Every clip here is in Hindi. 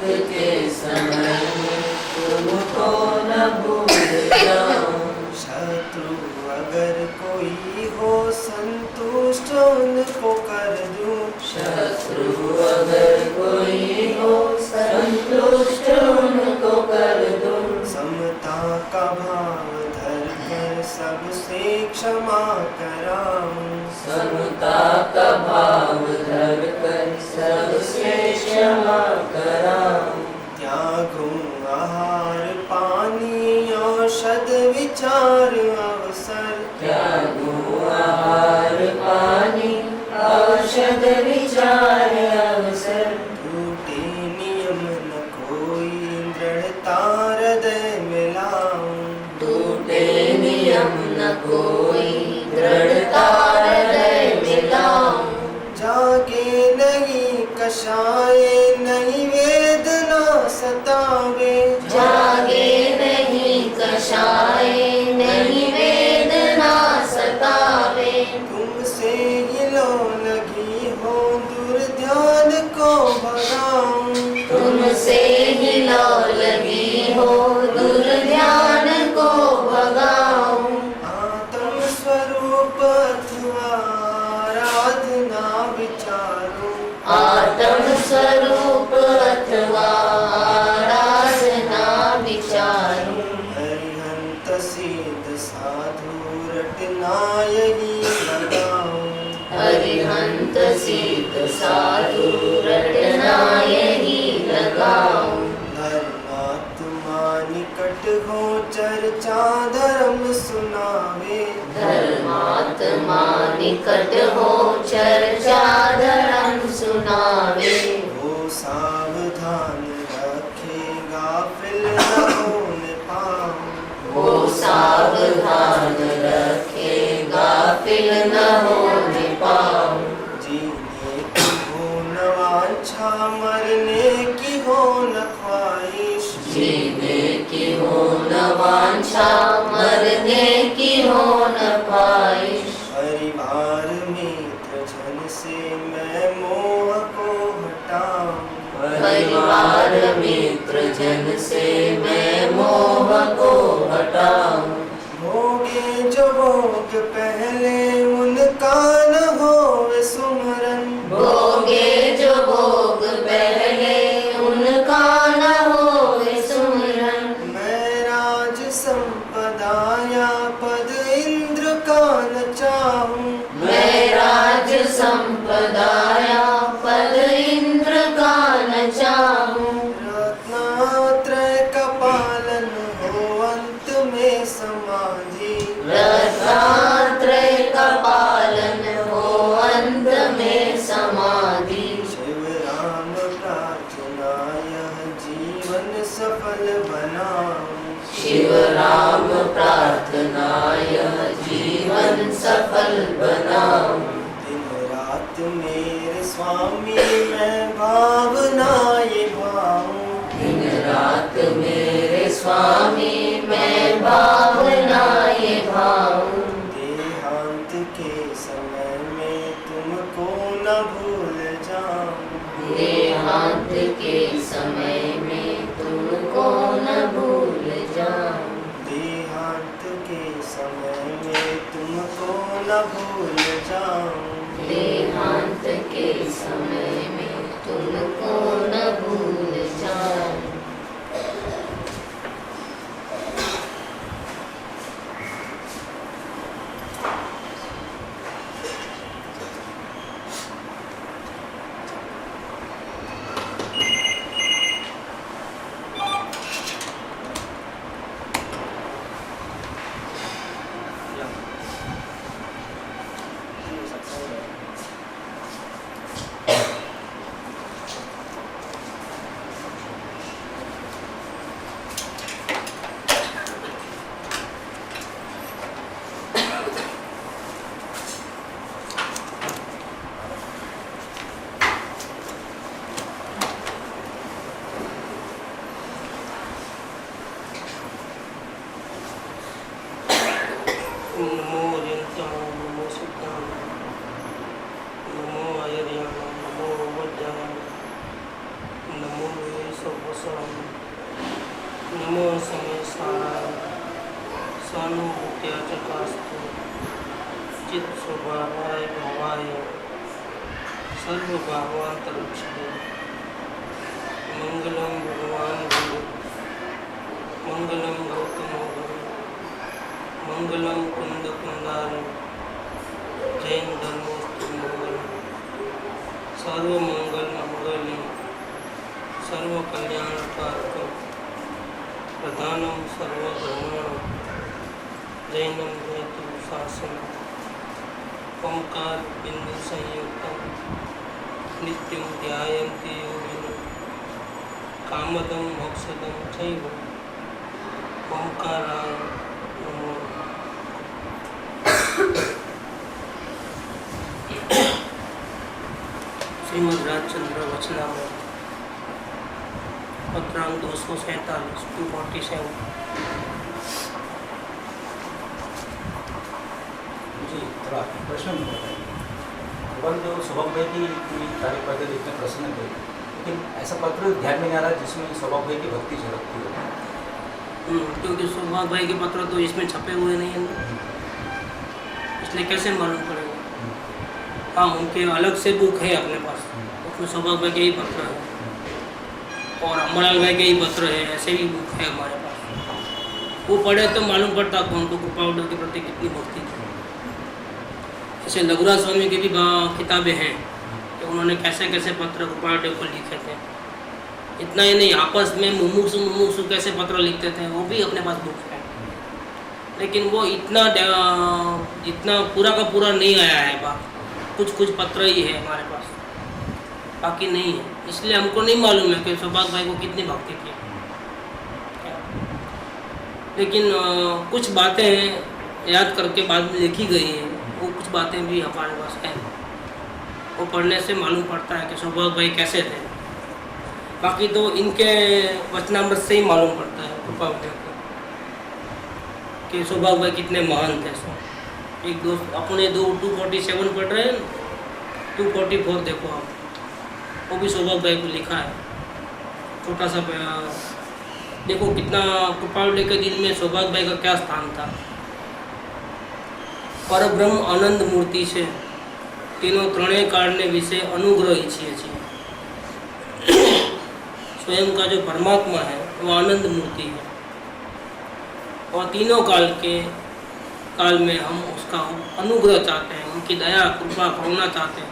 के समय में तुमको न भूल जाऊं। शत्रु अगर कोई हो संतुष्ट उनको कर दूं। शत्रु अगर कोई हो संतुष्ट उनको कर दूं। समता का भाव धर कर सबसे क्षमा कराऊं। समता का भाव धर कर सबसे क्षमा कराऊं। त्यागूं आहार पानी औषध विचार अवसर। त्यागूं आहार पानी औषध विचार अवसर। टूटे नियम न कोई दृढ़ता हृदय मिलाऊं। टूटे नियम न कोई दृढ़ता हृदय मिलाऊं। जागे नहीं कषाय नहीं वेदना सतावे। जागे नहीं कषाय नहीं वेदना सतावे। तुमसे ही लो लगी हो दूर ध्यान को भगाऊं। तुमसे ही लौ लगी हो दूर ध्यान को भगाऊं। आत्म स्वरूप अथवा आराधना विचारूं। आत्म स्वरूप अथवा आराधना विचारूं। हरिहंत सिद्ध साधु रटना यही लगाऊं। हरिहंत सिद्ध साधु रटना यही लगाऊं। धर्मात्मा निकट हो चर्चा धर्म सुनावे। धर्मात्मा निकट हो चर्चा धर्म सुनावे। वो सावधान रखे गाफिल न होने पाऊं। वो सावधान रखे गाफिल न होने पाऊं। जीने की हो न वांछा मरने की हो न ख्वाहिश। जीने की हो न वांछा मरने की हो न ख्वाहिश। परिवार मित्र जन से मैं मोह को हटाऊं। परिवार मित्र जन से मैं मोह को हटाऊं। भोगे जो भोग पहले उनका न होवे सुमरन। भोगे जो भोग पहले उनका न होवे सुमरन। मैं राज संपदा या पद इंद्र का न चाहूं। मैं राज संपदा या पद इंद्र का न चाहूं। रत्नात्रय का पालन हो अंत में समाधि। रत्नात्रय का पालन हो अंत में समाधि। शिव राम प्रार्थना यह जीवन सफल बनाऊं। शिव राम प्रार्थना यह जीवन सफल बनाऊं। दिन रात मेरे स्वामी मैं भावना ये भाऊं। दिन रात मेरे स्वामी मैं भावना ये भाऊं। देहांत के समय में तुमको न भूल जाऊं। देहांत के समय में तुमको न भूल जाऊं। देहांत के समय में तुमको न भूल जाऊं। देहांत के समय में तुमको न भूल जाऊं। स्वामी नमो समेशाय स्वानुभूत्या चकास्तु चित स्वभावाय भवाय सर्वभावांतरक्षणे मंगलम भगवान गुरु मंगलम गौतम गुरु मंगलम कुंद कुंदार जैन धर्मोस्तु मंगलम सर्वमंगल मंगली सर्व कल्याणकारकम प्रधानम सर्वधर्माणम जैनम हेतु शासन ओंकार बिंदु संयुक्तम नित्यं ध्यायन्ति योगिनो कामदं मोक्षदं चैव ओंकाराय नमो श्रीमद् राजचंद्र वचनामृत पत्रांक 247 247। जी थोड़ा प्रश्न बताइए। भगवान जो सौभाग्य भाई की पूरी तारीफ करते थे, इतने प्रसन्न थे, लेकिन ऐसा पत्र ध्यान में नहीं आ रहा जिसमें सौभाग्य भाई की भक्ति झलकती हो। क्योंकि सौभाग्य भाई के पत्र तो इसमें छपे हुए नहीं हैं, इसलिए कैसे मालूम पड़ेगा। हाँ, उनके अलग से बुक है अपने पास, उसमें सौभाग्य भाई के ही पत्र है और अम्बलाल भाई के ही पत्र है, ऐसे भी बुक है हमारे पास। वो पढ़े तो मालूम पड़ता कि उनको कृपावड़ के प्रति कितनी भक्ति थी। जैसे लघुराज स्वामी की भी किताबें हैं कि उन्होंने कैसे कैसे पत्र कृपावड़ को लिखे थे। इतना ही नहीं, आपस में मुमुक्षु कैसे पत्र लिखते थे, वो भी अपने पास बुक है। लेकिन वो इतना पूरा का पूरा नहीं आया है बात, कुछ कुछ पत्र ही है हमारे पास, बाकी नहीं है। इसलिए हमको नहीं मालूम है कि सौभाग्य भाई को कितनी भक्ति थी। लेकिन कुछ बातें याद करके बाद में लिखी गई हैं, वो कुछ बातें भी हमारे पास हैं, वो पढ़ने से मालूम पड़ता है कि सौभाग्य भाई कैसे थे। बाकी तो इनके वचनामृत से ही मालूम पड़ता है कृपा कि सौभाग्य भाई कितने महान थे। एक दोस्त अपने 247 पढ़ रहे हैं, 244 देखो आप, वो भी सौभाग्य भाई को लिखा है। छोटा सा देखो कितना कृपावड़ के दिल में सौभाग्य भाई का क्या स्थान था। परब्रह्म आनंद मूर्ति से तीनों त्रणेय कारणने विषय अनुग्रह इच्छिए छे। स्वयं का जो परमात्मा है वो आनंद मूर्ति है और तीनों काल में हम उसका अनुग्रह चाहते हैं, उनकी दया कृपा करुणा चाहते हैं,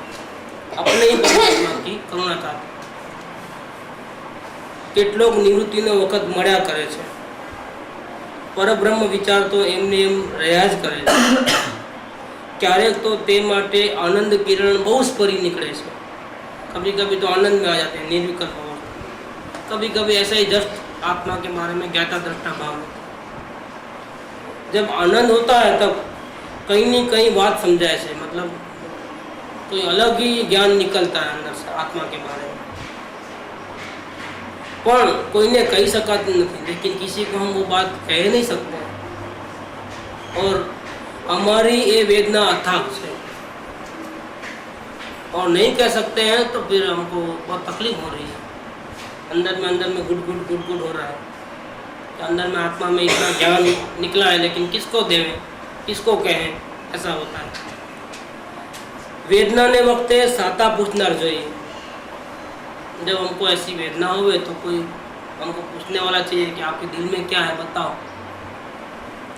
अपने ही परमात्मा की करुणा चाहते हैं। કેટલોક નિવૃત્તિનો વખત મળ્યા કરે છે, પરબ્રહ્મ વિચાર તો એમને એમ રહ્યા જ કરે છે। ક્યારેક તો તે માટે આનંદ કિરણ બહુ સ્પરી निकले છે। कभी कभी तो आनंद में आ जाते हैं निर्विकल्प अवस्था, कभी कभी ऐसा ही जस्ट आत्मा के बारे में ज्ञाता दृष्टा भाव होता है। जब आनंद होता है तब कहीं न कहीं बात समझाए से, मतलब कोई अलग ही ज्ञान निकलता है अंदर से आत्मा के बारे में। पर कोई ने कही सकाती नहीं, लेकिन किसी को हम वो बात कह नहीं सकते और हमारी ये वेदना अथाक है और नहीं कह सकते हैं तो फिर हमको बहुत तकलीफ हो रही है। अंदर में गुड गुड हो रहा है कि अंदर में आत्मा में इतना ज्ञान निकला है, लेकिन किसको देवें, किसको कहें, ऐसा होता है। वेदना ने वक्ते साता पूछनार જોઈએ। जब हमको ऐसी वेदना हो तो कोई हमको पूछने वाला चाहिए कि आपके दिल में क्या है बताओ,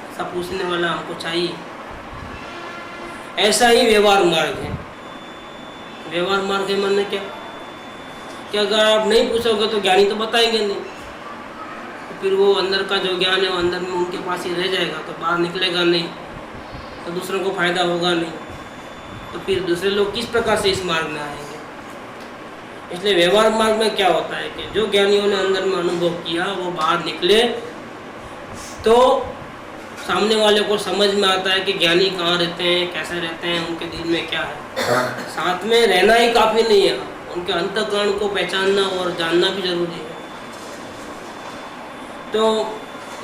ऐसा पूछने वाला हमको चाहिए। ऐसा ही व्यवहार मार्ग है। व्यवहार मार्ग है मानने क्या कि अगर आप नहीं पूछोगे तो ज्ञानी तो बताएंगे नहीं, तो फिर वो अंदर का जो ज्ञान है वो अंदर में उनके पास ही रह जाएगा, तो बाहर निकलेगा नहीं, तो दूसरों को फायदा होगा नहीं, तो फिर दूसरे लोग किस प्रकार से इस मार्ग में आएंगे। इसलिए व्यवहार मार्ग में क्या होता है कि जो ज्ञानियों ने अंदर में अनुभव किया वो बाहर निकले तो सामने वाले को समझ में आता है कि ज्ञानी कहाँ रहते हैं, कैसे रहते हैं, उनके दिल में क्या है। साथ में रहना ही काफ़ी नहीं है, उनके अंतःकरण को पहचानना और जानना भी जरूरी है। तो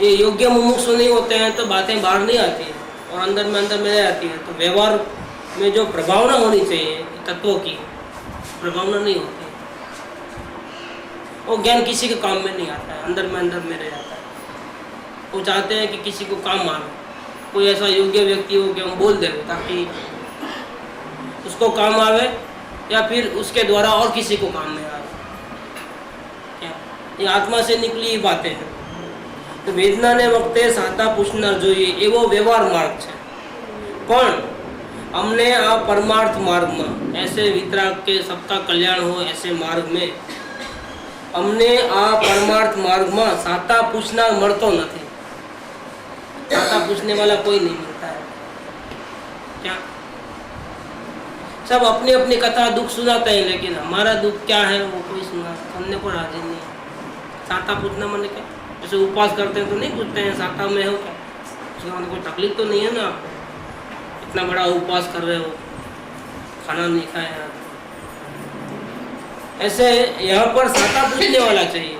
ये योग्य मुमुक्षु नहीं होते हैं तो बातें बाहर नहीं आती हैं और अंदर में रह जाती है। तो व्यवहार में जो प्रभावना होनी चाहिए तत्वों की, प्रभावना नहीं होती वो ज्ञान किसी के काम में नहीं आता है, अंदर में रह जाता है। वो चाहते हैं कि किसी को काम आवे, कोई ऐसा योग्य व्यक्ति हो कि हम बोल दें ताकि उसको काम आवे, या फिर उसके द्वारा और किसी को काम में आवे। क्या ये आत्मा से निकली बातें हैं। तो વેદનાને વખતે સાતા પૂછનાર જોઈએ એવો વ્યવહાર માર્ગ છે, પણ અમને આ પરમાર્થ માર્ગમાં ऐसे वितराग के सबका कल्याण हो ऐसे मार्ग में અમને આ પરમાર્थ मार्ग में साता पूछनार મળતો નથી। साता पूछने वाला कोई नहीं मिलता है। क्या सब अपनी अपनी कथा दुख सुनाते हैं, लेकिन हमारा दुख क्या है वो कोई सुनने को राजी नहीं है। साता पूछना मैंने क्या, जैसे उपवास करते हैं तो नहीं पूछते हैं साता में हो क्या, उसके बाद कोई तकलीफ तो नहीं है ना, आपको इतना बड़ा उपवास कर रहे हो, खाना नहीं खाया। ऐसे यहाँ पर साता पूछने वाला चाहिए,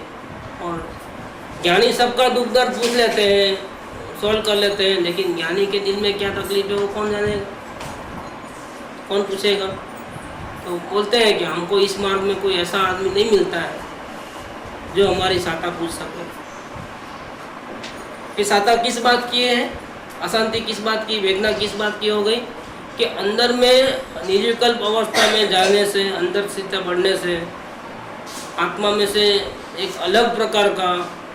और ज्ञानी सबका दुख दर्द पूछ लेते हैं, सॉल्व कर लेते हैं, लेकिन ज्ञानी के दिल में क्या तकलीफ है वो कौन जानेगा, कौन पूछेगा। तो बोलते हैं कि हमको इस मार्ग में कोई ऐसा आदमी नहीं मिलता है जो हमारी साता पूछ सके। कि साता किस बात की है, अशांति किस बात की, वेदना किस बात की हो गई कि अंदर में निर्विकल्प अवस्था में जाने से, अंदर सीता बढ़ने से आत्मा में से एक अलग प्रकार का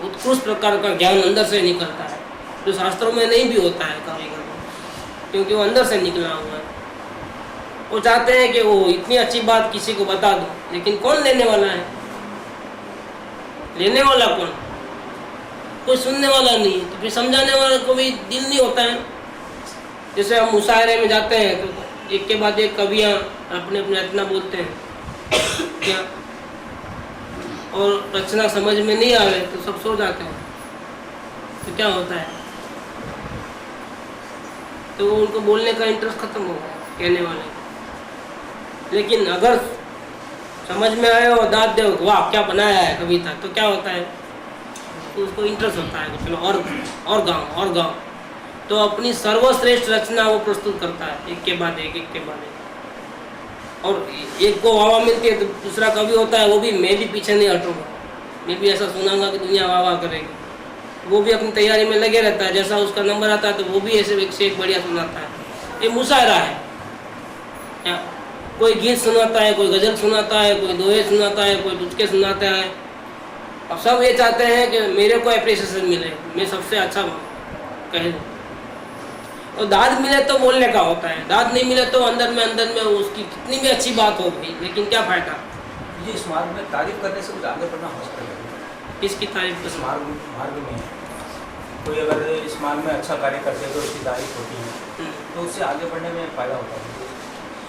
उत्कृष्ट प्रकार का ज्ञान अंदर से निकलता है, जो शास्त्रों में नहीं भी होता है कभी कभी, क्योंकि वो अंदर से निकला हुआ है। वो चाहते हैं कि वो इतनी अच्छी बात किसी को बता दो, लेकिन कौन लेने वाला है, लेने वाला कौन, कोई सुनने वाला नहीं है, तो फिर समझाने वाला को भी दिल नहीं होता है। जैसे हम मुशायरे में जाते हैं तो एक के बाद एक कवियाँ अपने अपने रचना बोलते हैं क्या, और रचना समझ में नहीं आवे तो सब सो जाते हैं, तो क्या होता है, तो उनको बोलने का इंटरेस्ट खत्म हो गया कहने वाले। लेकिन अगर समझ में आए और दाद दे वाह क्या बनाया है कविता, तो क्या होता है, तो उसको इंटरेस्ट होता है कि चलो और गाओ। तो अपनी सर्वश्रेष्ठ रचना वो प्रस्तुत करता है एक के बाद एक के बाद एक, और एक को वाह मिलती है तो दूसरा कवि होता है वो भी मैं भी पीछे नहीं हटूंगा, मैं भी ऐसा सुनाऊंगा कि दुनिया वाह करेगी। वो भी अपनी तैयारी में लगे रहता है, जैसा उसका नंबर आता है तो वो भी ऐसे एक से एक बढ़िया सुनाता है। ये मुशायरा है, कोई गीत सुनाता है, कोई गज़ल सुनाता है, कोई दोहे सुनाता है, कोई टुचके सुनाता है, और सब ये चाहते हैं कि मेरे को अप्रिसिएशन मिले, मैं सबसे अच्छा कह दूँ। और दाद मिले तो बोलने का होता है, दाद नहीं मिले तो अंदर में उसकी कितनी भी अच्छी बात हो गई, लेकिन क्या फ़ायदा। ये इस मार्ग में तारीफ करने से कुछ आगे बढ़ना हो सकता है। किसकी तारीफ? इस मार्ग में कोई अगर इस मार्ग में अच्छा कार्य करते तो उसकी तारीफ होती है, तो उससे आगे बढ़ने में फ़ायदा होता है।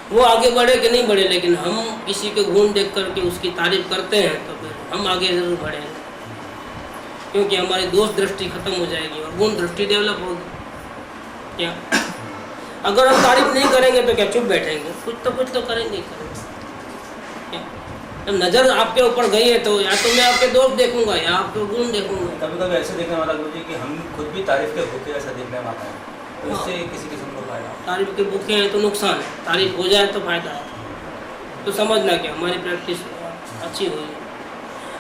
वो आगे बढ़े कि नहीं बढ़े, लेकिन हम किसी के गुण देख करके उसकी तारीफ करते हैं तो फिर हम आगे ज़रूर बढ़ेंगे, क्योंकि हमारी दोष दृष्टि खत्म हो जाएगी और गुण दृष्टि डेवलप होगी। क्या अगर हम तारीफ नहीं करेंगे तो क्या चुप बैठेंगे, कुछ तो करेंगे ही करेंगे। जब नज़र आपके ऊपर गई है तो या तो मैं आपके दोष देखूंगा या आपके गुण देखूंगा। कभी कभी ऐसे देखने वाला गुरुजी कि हम खुद भी तारीफ के भूखे ऐसा देखने में आता है, तो इससे किसी किस्म को फायदा। तारीफ के भूखे हैं तो नुकसान है, तारीफ हो जाए तो फायदा है। तो समझना कि हमारी प्रैक्टिस अच्छी हुई है,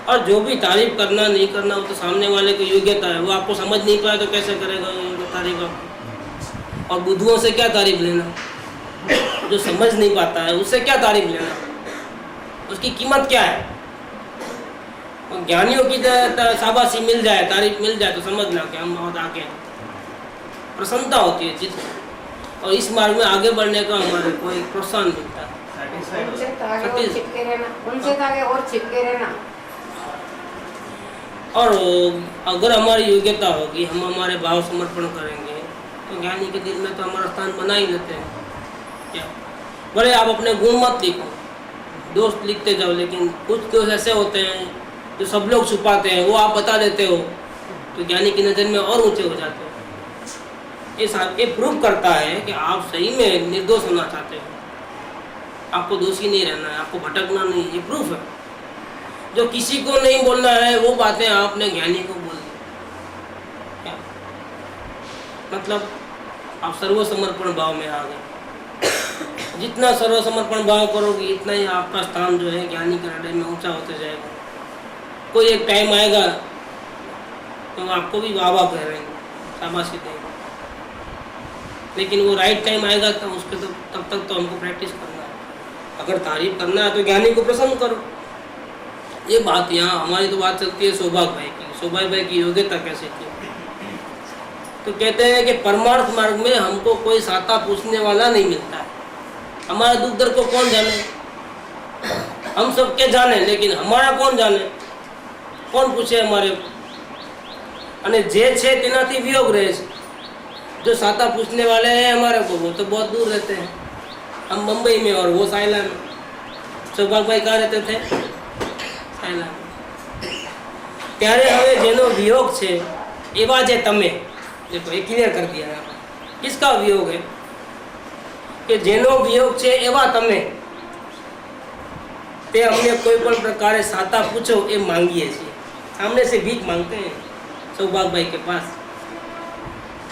और जो भी तारीफ करना नहीं करना वो तो सामने वाले की योग्यता है। वो आपको समझ नहीं पाया तो कैसे करेगा तारीफ आपको, और बुद्धुओं से क्या तारीफ लेना, जो समझ नहीं पाता है उससे क्या तारीफ लेना, उसकी कीमत क्या है। और ज्ञानियों की शाबाशी मिल जाए, तारीफ मिल जाए तो समझना कि हम बहुत आगे हैं, प्रसन्नता होती है चित्त, और इस मार्ग में आगे बढ़ने का हमारे को एक प्रोत्साहन मिलता है। उनसे तो आगे और चिपके रहना, उनसे तो आगे और चिपके रहना। और अगर हमारी योग्यता होगी, हम हमारे भाव समर्पण करेंगे तो ज्ञानी के दिल में तो हमारा स्थान बना ही लेते हैं। क्या भले आप अपने गुण मत लिखो, दोस्त लिखते जाओ, लेकिन कुछ दोस्त ऐसे होते हैं जो सब लोग छुपाते हैं, वो आप बता देते हो तो ज्ञानी की नज़र में और ऊंचे हो जाते हो। ये प्रूव करता है कि आप सही में निर्दोष होना चाहते हो, आपको दोषी नहीं रहना है, आपको भटकना नहीं, ये प्रूफ है। जो किसी को नहीं बोलना है वो बातें आपने ज्ञानी को बोल दी, क्या मतलब आप सर्वसमर्पण भाव में आ गए। जितना सर्वसमर्पण भाव करोगे इतना ही आपका स्थान जो है ज्ञानी के हृदय में ऊंचा होते जाएगा। कोई एक टाइम आएगा तो आपको भी वाह वाह कह रहे हैं, शाबाशी देंगे, लेकिन वो राइट टाइम आएगा तो उसके तो तब तक तो हमको प्रैक्टिस करना है। अगर तारीफ करना है तो ज्ञानी को प्रसन्न करो। ये बात यहाँ हमारी तो बात चलती है सौभाग्य भाई की। सौभाग्य भाई की योग्यता कैसे थी? तो कहते हैं कि परमार्थ मार्ग में हमको कोई साता पूछने वाला नहीं मिलता है। हमारा दुख दर्द को कौन जाने? हम सब के जाने, लेकिन हमारा कौन जाने? कौन पूछे हमारे? અને જે છે તેનાથી વિયોગ રહે છે। जो साता पूछने वाले हैं हमारे को, वो तो बहुत दूर रहते हैं। हम मुंबई में और वो साइला में। सौभाग्य भाई कहाँ रहते थे? साइला में। ત્યારે હવે જેનો વિયોગ છે એવા જે તમે, देखो ये क्लियर कर दिया है। किसका वियोग है? कि જેનો વિયોગ છે એવા તમે, તે અમને કોઈ પણ પ્રકારે સાતા પૂછો એ માંગીએ છીએ। सामने से भीख मांगते हैं सौभाग्य भाई के पास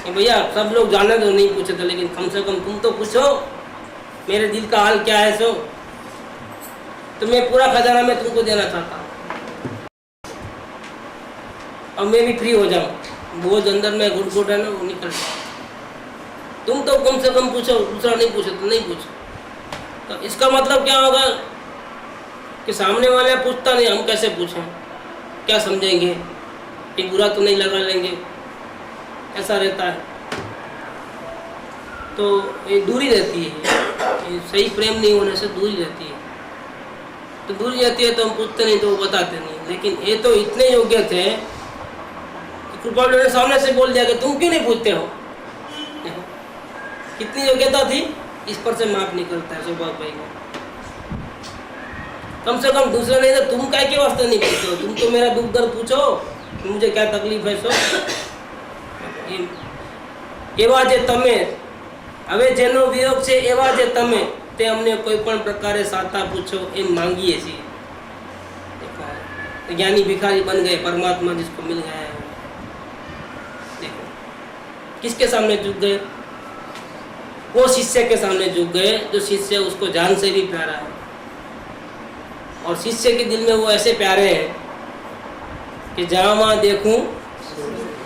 कि भैया सब लोग जाने तो नहीं पूछे थे, लेकिन कम से कम तुम तो पूछो मेरे दिल का हाल क्या है। सो तो मैं पूरा खजाना में तुमको देना चाहता हूँ और मैं भी फ्री हो जाऊँ। बोझ अंदर में घुट है ना, वो निकल जाए। तुम तो कम से कम पूछो, दूसरा नहीं पूछे तो नहीं पूछो। तो इसका मतलब क्या होगा कि सामने वाले पूछता नहीं, हम कैसे पूछें? क्या समझेंगे कि बुरा तो नहीं लगा लेंगे, ऐसा रहता है। तो ये दूरी रहती है, ये सही प्रेम नहीं होने से दूरी रहती है। तो दूरी रहती है तो हम पूछते नहीं, तो वो बताते नहीं। लेकिन ये तो इतने योग्य थे कि कृपा ने सामने से बोल दिया कि तुम क्यों नहीं पूछते हो। देखो कितनी योग्यता थी, इस पर से माप निकलता है सौभाग्य भाई को। कम से कम दूसरे नहीं तो तुम काय के वास्ते नहीं पूछते हो? तुम तो मेरा दुख दर्द पूछो, मुझे क्या तकलीफ है। सो એવા જે તમે, હવે જેનો વિયોગ છે એવા જે તમે, તે અમને કોઈ પણ પ્રકારે સાતા પૂછો એમ માંગીએ છીએ। देखो ज्ञानी भिखारी बन गए, परमात्मा जिसको मिल गया है। देखो किसके सामने झुक गए? वो शिष्य के सामने झुक गए जो शिष्य उसको जान से भी प्यारा है। और शिष्य के दिल में वो ऐसे प्यारे हैं कि जहाँ वहाँ देखूं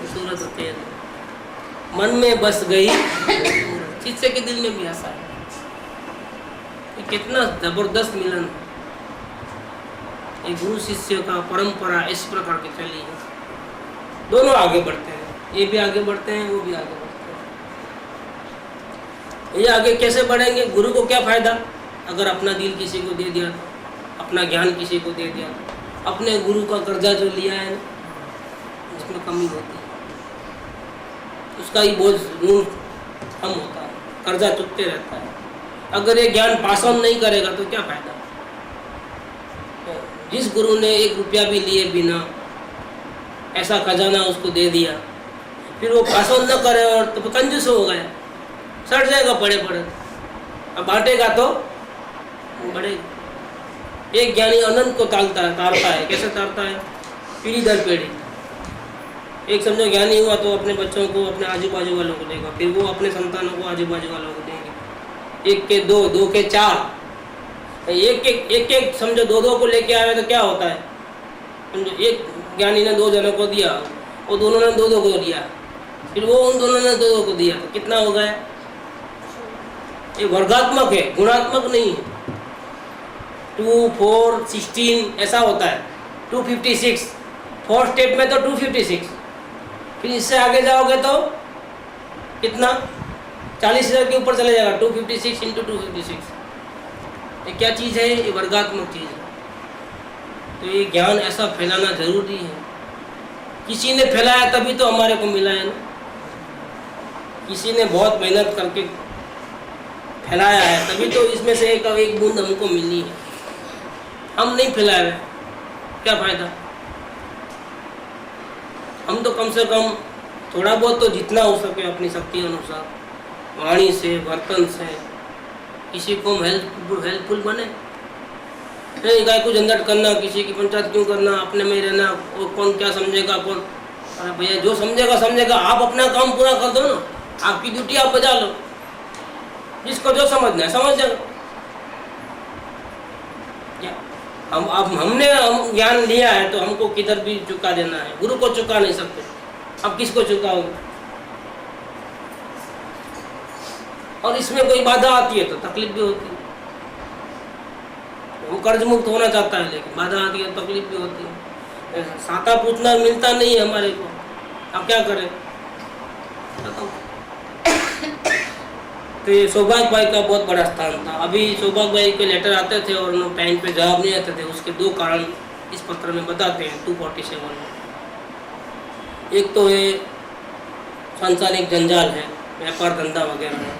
सूरत तेज, मन में बस गई। शिष्य के दिल में भी ऐसा है। ये कितना जबरदस्त मिलन है। ये गुरु शिष्य का परंपरा इस प्रकार की चली है। दोनों आगे बढ़ते हैं, ये भी आगे बढ़ते हैं, वो भी आगे बढ़ते हैं। ये आगे कैसे बढ़ेंगे? गुरु को क्या फायदा अगर अपना दिल किसी को दे दिया, अपना ज्ञान किसी को दे दिया। अपने गुरु का कर्जा जो लिया है उसमें कमी होती है, उसका ही बोझ ऋण कम होता है, कर्जा चुकते रहता है। अगर ये ज्ञान पास ऑन नहीं करेगा तो क्या फायदा? जिस गुरु ने 1 रुपया भी लिए बिना ऐसा खजाना उसको दे दिया, फिर वो पास ऑन न करे और तो कंजूस हो गया, सड़ जाएगा पड़े पड़े। अब बांटेगा तो बढ़ेगा। एक ज्ञानी अनंत को तारता है। कैसे तारता है? पीढ़ी दर पीढ़ी। एक समझो ज्ञानी हुआ तो अपने बच्चों को, अपने आजू बाजू वालों को देगा, फिर वो अपने संतानों को आजू बाजू वालों को देंगे। 1 के 2, 2 के 4, एक समझो 2 को लेके आए तो क्या होता है? समझो एक ज्ञानी ने 2 जनों को दिया, वो दोनों ने 2 को दिया, फिर वो उन दोनों ने 2 को दिया, तो कितना हो गया? ये वर्गात्मक है, गुणात्मक नहीं है। 2, 4, 16 ऐसा होता है। 256 4 स्टेप में तो 256, फिर इससे आगे जाओगे तो कितना? 40,000 के ऊपर चले जाएगा। 256 × 256 ये क्या चीज़ है? ये वर्गात्मक चीज़ है। तो ये ज्ञान ऐसा फैलाना जरूरी है। किसी ने फैलाया तभी तो हमारे को मिला है ना। किसी ने बहुत मेहनत करके फैलाया है तभी तो इसमें से एक बूंद हमको मिली है। हम नहीं फैलाए, क्या फायदा? हम तो कम से कम थोड़ा बहुत तो जितना हो सके अपनी शक्ति अनुसार, वाणी से, बर्तन से, किसी को हम हेल्पफुल बने। नहीं गाय को झंझट करना, किसी की पंचायत क्यों करना, अपने में रहना, और कौन क्या समझेगा कौन। अरे भैया जो समझेगा समझेगा, आप अपना काम पूरा कर दो ना, आपकी ड्यूटी आप बजा लो। जिसको जो समझना है समझ जाओ। हमने ज्ञान लिया है तो हमको किधर भी चुका देना है। गुरु को चुका नहीं सकते, अब किसको चुकाओगे? और इसमें कोई बाधा आती है तो तकलीफ भी होती है। वो कर्ज मुक्त होना चाहता है लेकिन बाधा आती है, तकलीफ भी होती है। साता पूछना मिलता नहीं है हमारे को, अब क्या करें? तो ये सौभाग्य भाई का बहुत बड़ा स्थान था। अभी सौभाग्य भाई के लेटर आते थे और उन्होंने टाइम पे जवाब नहीं आते थे। उसके 2 कारण इस पत्र में बताते हैं 247 में। एक तो है सांसारिक जंजाल है, व्यापार धंधा वगैरह है,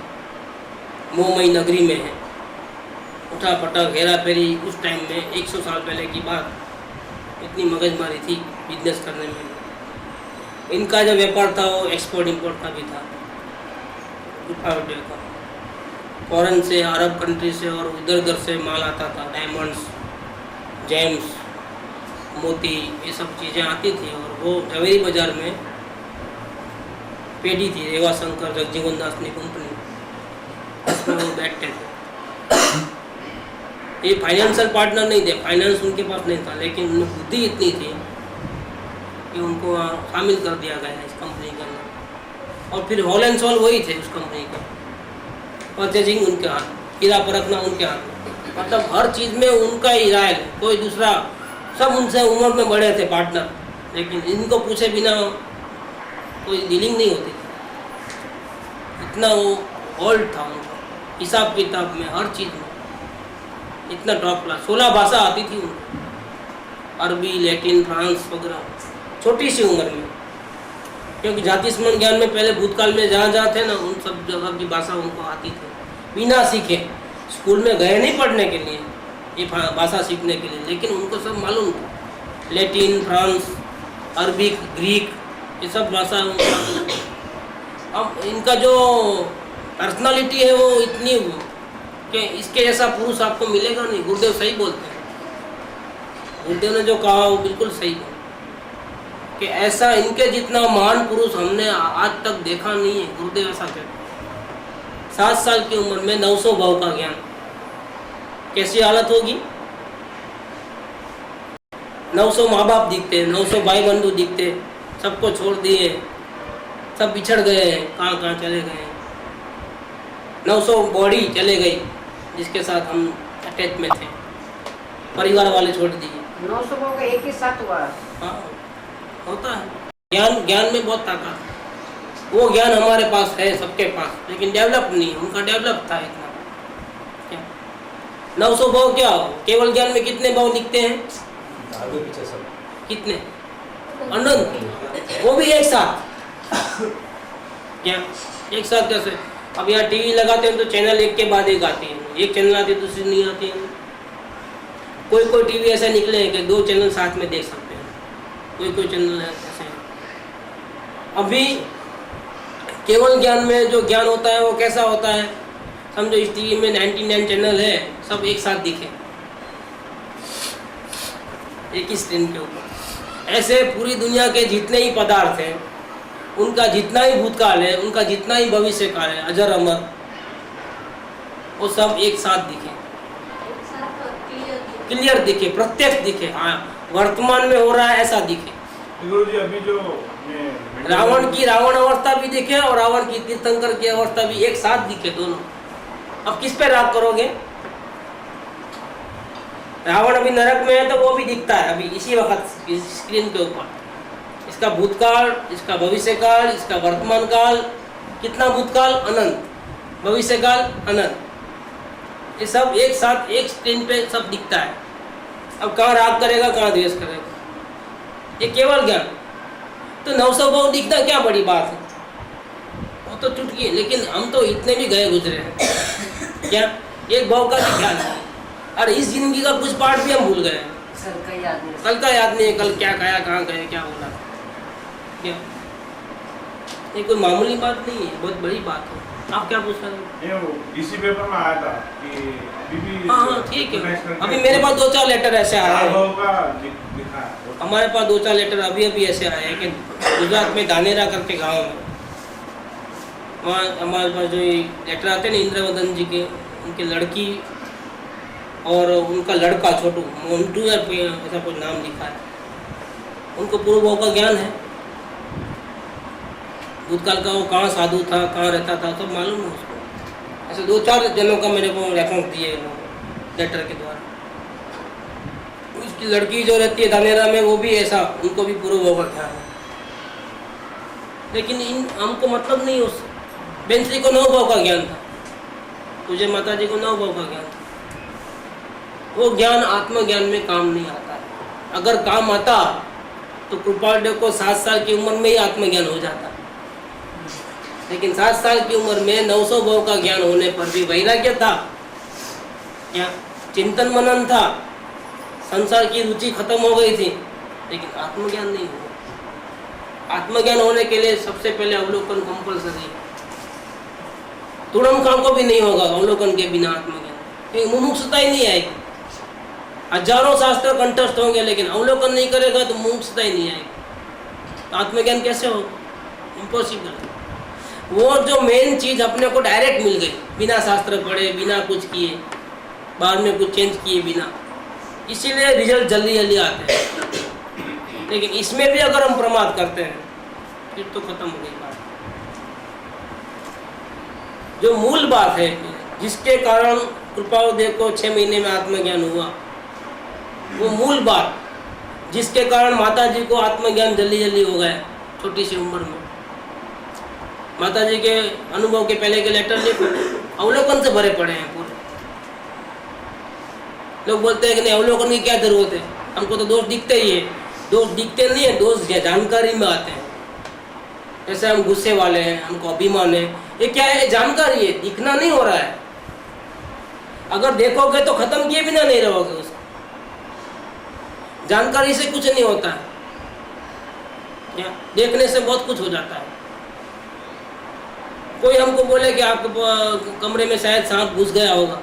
मोहमयी नगरी में है, उठा पटक हेरा फेरी। उस टाइम में 100 साल पहले की बात, इतनी मगजमारी थी बिजनेस करने में। इनका जो व्यापार था वो एक्सपोर्ट इंपोर्ट का भी था, का फॉरेन से, अरब कंट्री से और इधर उधर से माल आता था। डायमंड्स, जेम्स, मोती, ये सब चीज़ें आती थी। और वो जवेरी बाज़ार में पेडी थी, रेवा शंकर जगजीवन दास की कंपनी, उसमें वो बैठते थे। ये फाइनेंशियल पार्टनर नहीं थे, फाइनेंस उनके पास नहीं था, लेकिन उनमें बुद्धि इतनी थी कि उनको शामिल कर दिया गया इस कंपनी के अंदर। और फिर होल एंड सोल वही थे उस कंपनी के, परचेजिंग उनके हाथ, हीरा परखना उनके हाथ। मतलब हर चीज़ में उनका ही राय है, कोई दूसरा, सब उनसे उम्र में बड़े थे पार्टनर, लेकिन इनको पूछे बिना कोई डीलिंग नहीं होती। इतना वो ओल्ड था उनका, हिसाब किताब में, हर चीज़ में इतना टॉप क्लास। 16 भाषा आती थी उनको, अरबी, लैटिन, फ्रांस वगैरह, छोटी सी उम्र में। क्योंकि जाति स्मरण ज्ञान में पहले भूतकाल में जहाँ जहाँ थे ना, उन सब जगह की भाषा उनको आती थी, बिना सीखे। स्कूल में गए नहीं पढ़ने के लिए, ये भाषा सीखने के लिए, लेकिन उनको सब मालूम था। लैटिन, फ्रांस, अरबिक, ग्रीक, ये सब भाषा उनको मालूम था। अब इनका जो पर्सनालिटी है वो इतनी कि इसके जैसा पुरुष आपको मिलेगा नहीं। गुरुदेव सही बोलते हैं, गुरुदेव ने जो कहा वो बिल्कुल सही है कि ऐसा इनके जितना महान पुरुष हमने आज तक देखा नहीं है। गुरुदेव ऐसा कहते हैं। 7 साल की उम्र में 900 भाव का ज्ञान, कैसी हालत होगी? 900 माँ बाप दिखते, 900 भाई बंधु दिखते, सबको छोड़ दिए, सब बिछड़ गए, कहाँ कहाँ चले गए। 900 बॉडी चले गई जिसके साथ हम अटैच में थे, परिवार वाले छोड़ दिए। 900 का एक ही साथ हुआ। हाँ, होता है। ज्ञान में बहुत ताकत है। वो ज्ञान हमारे पास है, सबके पास, लेकिन डेवलप नहीं। उनका डेवलप था इतना। क्या 900 भाव क्या हो? केवल ज्ञान में कितने भाव दिखते हैं? आगे पीछे सब कितने? अनंत। वो भी एक साथ। क्या एक साथ कैसे? अब यहाँ टीवी लगाते हैं तो चैनल एक के बाद एक आती है, एक चैनल आती है दूसरी नहीं आती है। कोई टीवी ऐसा निकले हैं कि 2 चैनल साथ में देख सकते हैं, कोई चैनल ऐसे हैं। अभी केवल ज्ञान में जो ज्ञान होता है वो कैसा होता है? समझो इस टीवी में 99 चैनल है, सब एक साथ दिखे एक ही स्क्रीन के ऊपर। ऐसे पूरी दुनिया के जितने ही पदार्थ हैं, उनका जितना ही भूतकाल है, उनका जितना ही भविष्य काल है, अजर अमर, वो सब एक साथ दिखे, क्लियर दिखे, प्रत्यक्ष दिखे। हाँ, वर्तमान में हो रहा है ऐसा दिखे। गुरुजी अभी जो रावण की रावण अवस्था भी दिखे और रावण की तीर्थंकर की अवस्था भी एक साथ दिखे, दोनों। अब किस पे राग करोगे? रावण अभी नरक में है तो वो भी दिखता है अभी इसी वक्त इस स्क्रीन के ऊपर। इसका भूतकाल, इसका भविष्य काल, इसका वर्तमान काल। कितना भूतकाल? अनंत। भविष्य काल अनंत। ये सब एक साथ एक स्क्रीन पे सब दिखता है। अब कहाँ राग करेगा, कहाँ द्वेष करेगा? ये केवल ज्ञान। तो 900 भाव दिखना क्या बड़ी बात है? वो तो चुटकी है, लेकिन हम तो इतने भी गए गुजरे हैं। क्या एक भाव का भी ख्याल है? और इस जिंदगी का कुछ पार्ट भी हम भूल गए। कल का याद नहीं है, कल क्या खाया, कहाँ गए, क्या बोला। क्या ये कोई मामूली बात नहीं है, बहुत बड़ी बात है। आप क्या पूछ रहे हैं? डीसी पेपर में आया था कि बीबी। हाँ ठीक है। अभी मेरे पास 2-4 लेटर ऐसे आए हैं। हमारे पास 2-4 लेटर अभी ऐसे आए हैं कि गुजरात में धानेरा करके गांव में, वहाँ हमारे पास जो लेटर आते हैं ना इंद्रवदन जी के, उनकी लड़की और उनका लड़का छोटू मोन्टू या ऐसा कुछ नाम लिखा है, उनको पूर्व भाव का ज्ञान है। भूतकाल का वो कहाँ साधु था, कहाँ रहता था, सब मालूम है उसको। ऐसे 2-4 जनों का मेरे को रेफरेंस दिए लेटर के द्वारा। उसकी लड़की जो रहती है धानेरा में, वो भी ऐसा, उनको भी पूर्व भाव का ज्ञान है। लेकिन हमको मतलब नहीं उससे। बेंसरी को 9 भाव का ज्ञान था, तुझे माता जी को 9 भाव का ज्ञान था। वो ज्ञान आत्मज्ञान में काम नहीं आता है। अगर काम आता तो कृपालदेव को 7 साल की उम्र में ही आत्मज्ञान हो जाता। लेकिन 7 साल की उम्र में 900 भाव का ज्ञान होने पर भी वैराग्य था क्या, चिंतन मनन था, संसार की रुचि खत्म हो गई थी, लेकिन आत्मज्ञान नहीं हुआ। आत्मज्ञान होने के लिए सबसे पहले अवलोकन कंपल्सरी है। तुड़म खां को भी नहीं होगा अवलोकन के बिना आत्मज्ञान, क्योंकि मुमुक्षुता ही नहीं आएगी। हजारों शास्त्र कंठस्थ होंगे, लेकिन अवलोकन नहीं करेगा तो मुमुक्षुता ही नहीं आएगी। तो आत्मज्ञान कैसे होगा? इम्पॉसिबल है। वो जो मेन चीज अपने को डायरेक्ट मिल गई, बिना शास्त्र पढ़े, बिना कुछ किए, बाद में कुछ चेंज किए बिना, इसीलिए रिजल्ट जल्दी जल्दी आते हैं। लेकिन इसमें भी अगर हम प्रमाद करते हैं फिर तो खत्म हो गई बात। जो मूल बात है, जिसके कारण कृपालदेव को 6 महीने में आत्मज्ञान हुआ, वो मूल बात जिसके कारण माता जी को आत्मज्ञान जल्दी जल्दी हो गया छोटी सी उम्र में। माता जी के अनुभव के पहले के लेटर लिखो, अवलोकन से भरे पड़े हैं पूरे। लोग बोलते हैं कि नहीं, अवलोकन की क्या जरूरत है, हमको तो दोष दिखते ही है। दोष दिखते नहीं है, दोष जानकारी में आते हैं। जैसे हम गुस्से वाले हैं, हमको अभिमान है, ये क्या है? जानकारी है, दिखना नहीं हो रहा है। अगर देखोगे तो खत्म किए बिना नहीं रहोगे उसको। जानकारी से कुछ नहीं होता है, क्या देखने से बहुत कुछ हो जाता है। कोई हमको बोले कि आपके कमरे में शायद सांप घुस गया होगा,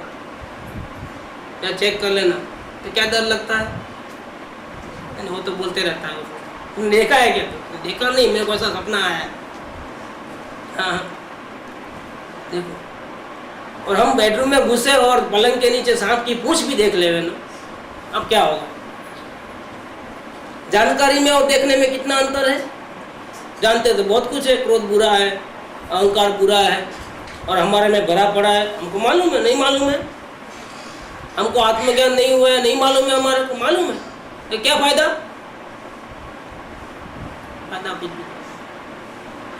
या चेक कर लेना, तो क्या डर लगता है? वो तो बोलते रहता है, तुमने देखा है क्या? तो देखा नहीं, मेरे को ऐसा सपना आया है। हाँ देखो, और हम बेडरूम में घुसे और पलंग के नीचे सांप की पूंछ भी देख ले ना, अब क्या होगा? जानकारी में और देखने में कितना अंतर है। जानते तो बहुत कुछ है, क्रोध बुरा है, अहंकार बुरा है, और हमारे में भरा पड़ा है, हमको मालूम है, नहीं मालूम है। हमको आत्मज्ञान नहीं हुआ है, नहीं मालूम है, हमारे को मालूम है, तो क्या फायदा? फायदा कुछ भी।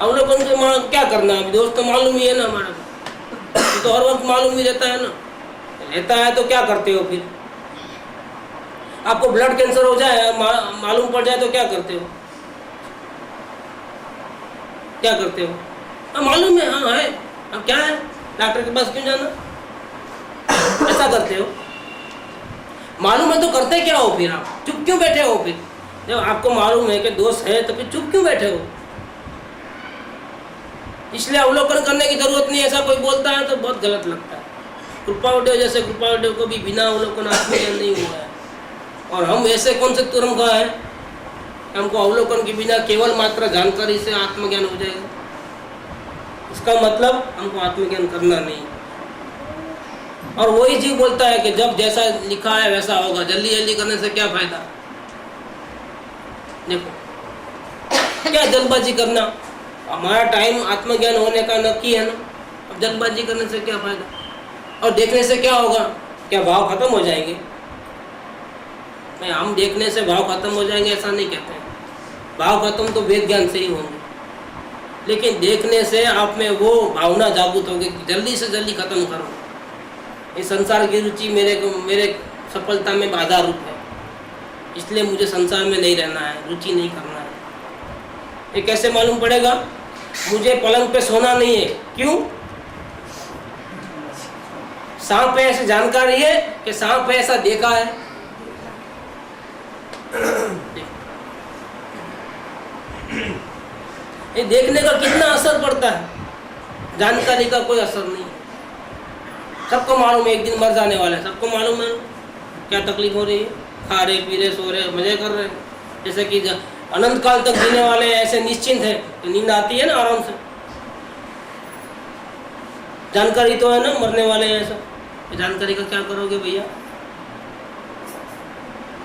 अवलोकन से क्या करना? अभी दोस्त तो मालूम ही है ना हमारे को, तो हर वक्त मालूम ही रहता है ना। रहता है तो क्या करते हो फिर? आपको ब्लड कैंसर हो जाए, मालूम पड़ जाए तो क्या करते हो? क्या करते हो? मालूम है, हाँ है, अब क्या है, डॉक्टर के पास क्यों जाना? ऐसा करते हो। मालूम है तो करते क्या हो फिर? आप चुप क्यों बैठे हो फिर? जब आपको मालूम है कि दोष है तो फिर चुप क्यों बैठे हो? इसलिए अवलोकन करने की जरूरत नहीं। ऐसा कोई बोलता है तो बहुत गलत लगता है। कृपालदेव जैसे कृपालदेव को भी बिना अवलोकन आत्मज्ञान नहीं हुआ है, और हम ऐसे कौन से तुरंग है, हमको अवलोकन के बिना केवल मात्र जानकारी से आत्मज्ञान हो जाएगा। इसका मतलब हमको आत्मज्ञान करना नहीं। और वही जीव बोलता है कि जब जैसा लिखा है वैसा होगा, जल्दी जल्दी करने से क्या फायदा? देखो, क्या जल्दबाजी करना? हमारा टाइम आत्मज्ञान होने का नक्की है ना, अब जल्दबाजी करने से क्या फायदा? और देखने से क्या होगा? क्या भाव खत्म हो जाएंगे? नहीं, हम देखने से भाव खत्म हो जाएंगे ऐसा नहीं कहते हैं। भाव खत्म तो वेद ज्ञान से ही होंगे, लेकिन देखने से आप में वो भावना जागृत होगी कि जल्दी से जल्दी खत्म करो। ये संसार की रुचि मेरे सफलता में बाधा रूप है, इसलिए मुझे संसार में नहीं रहना है, रुचि नहीं करना है। ये कैसे मालूम पड़ेगा? मुझे पलंग पे सोना नहीं है। क्यों? सांप है ऐसी जानकारी है कि सांप है ऐसा देखा है। ये देखने का कितना असर पड़ता है, जानकारी का कोई असर नहीं। सबको मालूम है एक दिन मर जाने वाला है, सबको मालूम है। क्या तकलीफ हो रही है? खा रहे, पी रहे, सो रहे, मजे कर रहे, जैसे कि अनंत काल तक जीने वाले ऐसे निश्चिंत है, तो नींद आती है ना आराम से। जानकारी तो है ना, मरने वाले हैं ऐसा, जानकारी का क्या करोगे भैया?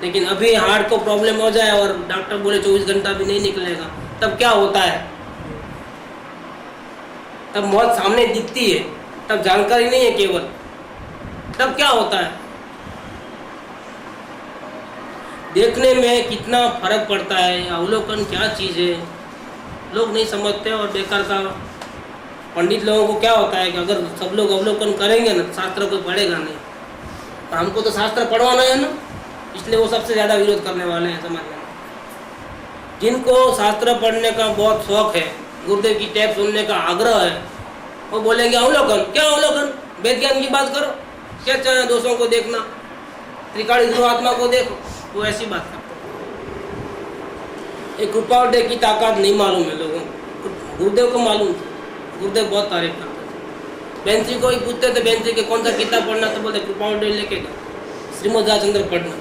लेकिन अभी हार्ट को प्रॉब्लम हो जाए और डॉक्टर बोले 24 घंटा भी नहीं निकलेगा, तब क्या होता है? तब मौत सामने दिखती है, तब जानकारी नहीं है केवल, तब क्या होता है? देखने में कितना फर्क पड़ता है, अवलोकन क्या चीज़ है लोग नहीं समझते। और बेकार का पंडित लोगों को क्या होता है कि अगर सब लोग अवलोकन करेंगे ना, शास्त्र कोई पढ़ेगा नहीं। और हमको तो शास्त्र पढ़वाना है ना, इसलिए वो सबसे ज़्यादा विरोध करने वाले हैं समाज में। जिनको शास्त्र पढ़ने का बहुत शौक है, गुरुदेव की टेप सुनने का आग्रह है, वो बोलेंगे अवलोकन। क्या अवलोकन? वेद ज्ञान की बात करो, क्या चाहे दोषों को देखना, त्रिकाल ध्रुवात्मा को देखो, वो ऐसी बात करते हैं। एक कृपावडे की ताकत नहीं मालूम है लोगों को, गुरुदेव को मालूम थी। गुरुदेव बहुत तारीफ करते थे। बेंची को ही पूछते थे, बेंची के कौन सा किताब पढ़ना, तो बोलते कृपावडे लेके गए, श्रीमद् राजचंद्र पढ़ना।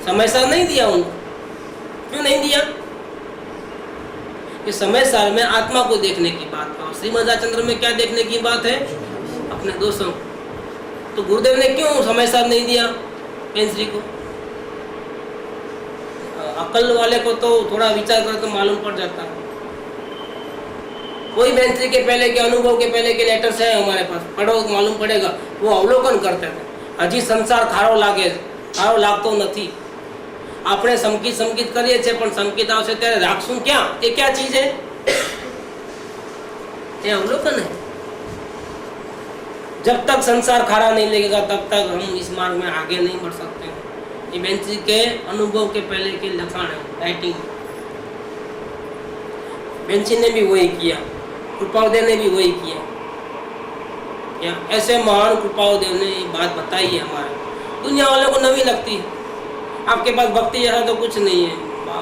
समय सार नहीं दिया उनको। क्यों नहीं दिया? कि समय सार में आत्मा को देखने की बात है, श्रीमद् राजचंद्र में क्या देखने की बात है? अपने दोषों। तो गुरुदेव ने क्यों समय सार नहीं दिया पेंसरी को? अकल वाले को तो थोड़ा विचार कर तो मालूम पड़ जाता है। कोई बेंसरी के पहले के अनुभव के पहले के लेटर्स है हमारे पास, पढ़ो मालूम पड़ेगा। वो अवलोकन करते थे, हजी संसार थारो लागे, थारो लागतो નથી। આપણે સંકિત કરીએ છીએ, પણ સંકિત આવશે ત્યારે રાખશું ક્યાં? એ क्या चीज है? ये अवलोकन है। जब तक संसार खारा नहीं लगेगा तब तक हम इस मार्ग में आगे नहीं बढ़ सकते। ये बेंची के अनुभव के पहले के लखाण है, राइटिंग। बेंची ने भी वही किया, कृपावदेव ने भी वही किया। क्या ऐसे महान कृपावदेव ने ये बात बताई है हमारे। दुनिया वालों को नवी लगती है। आपके पास भक्ति जैसा तो कुछ नहीं है,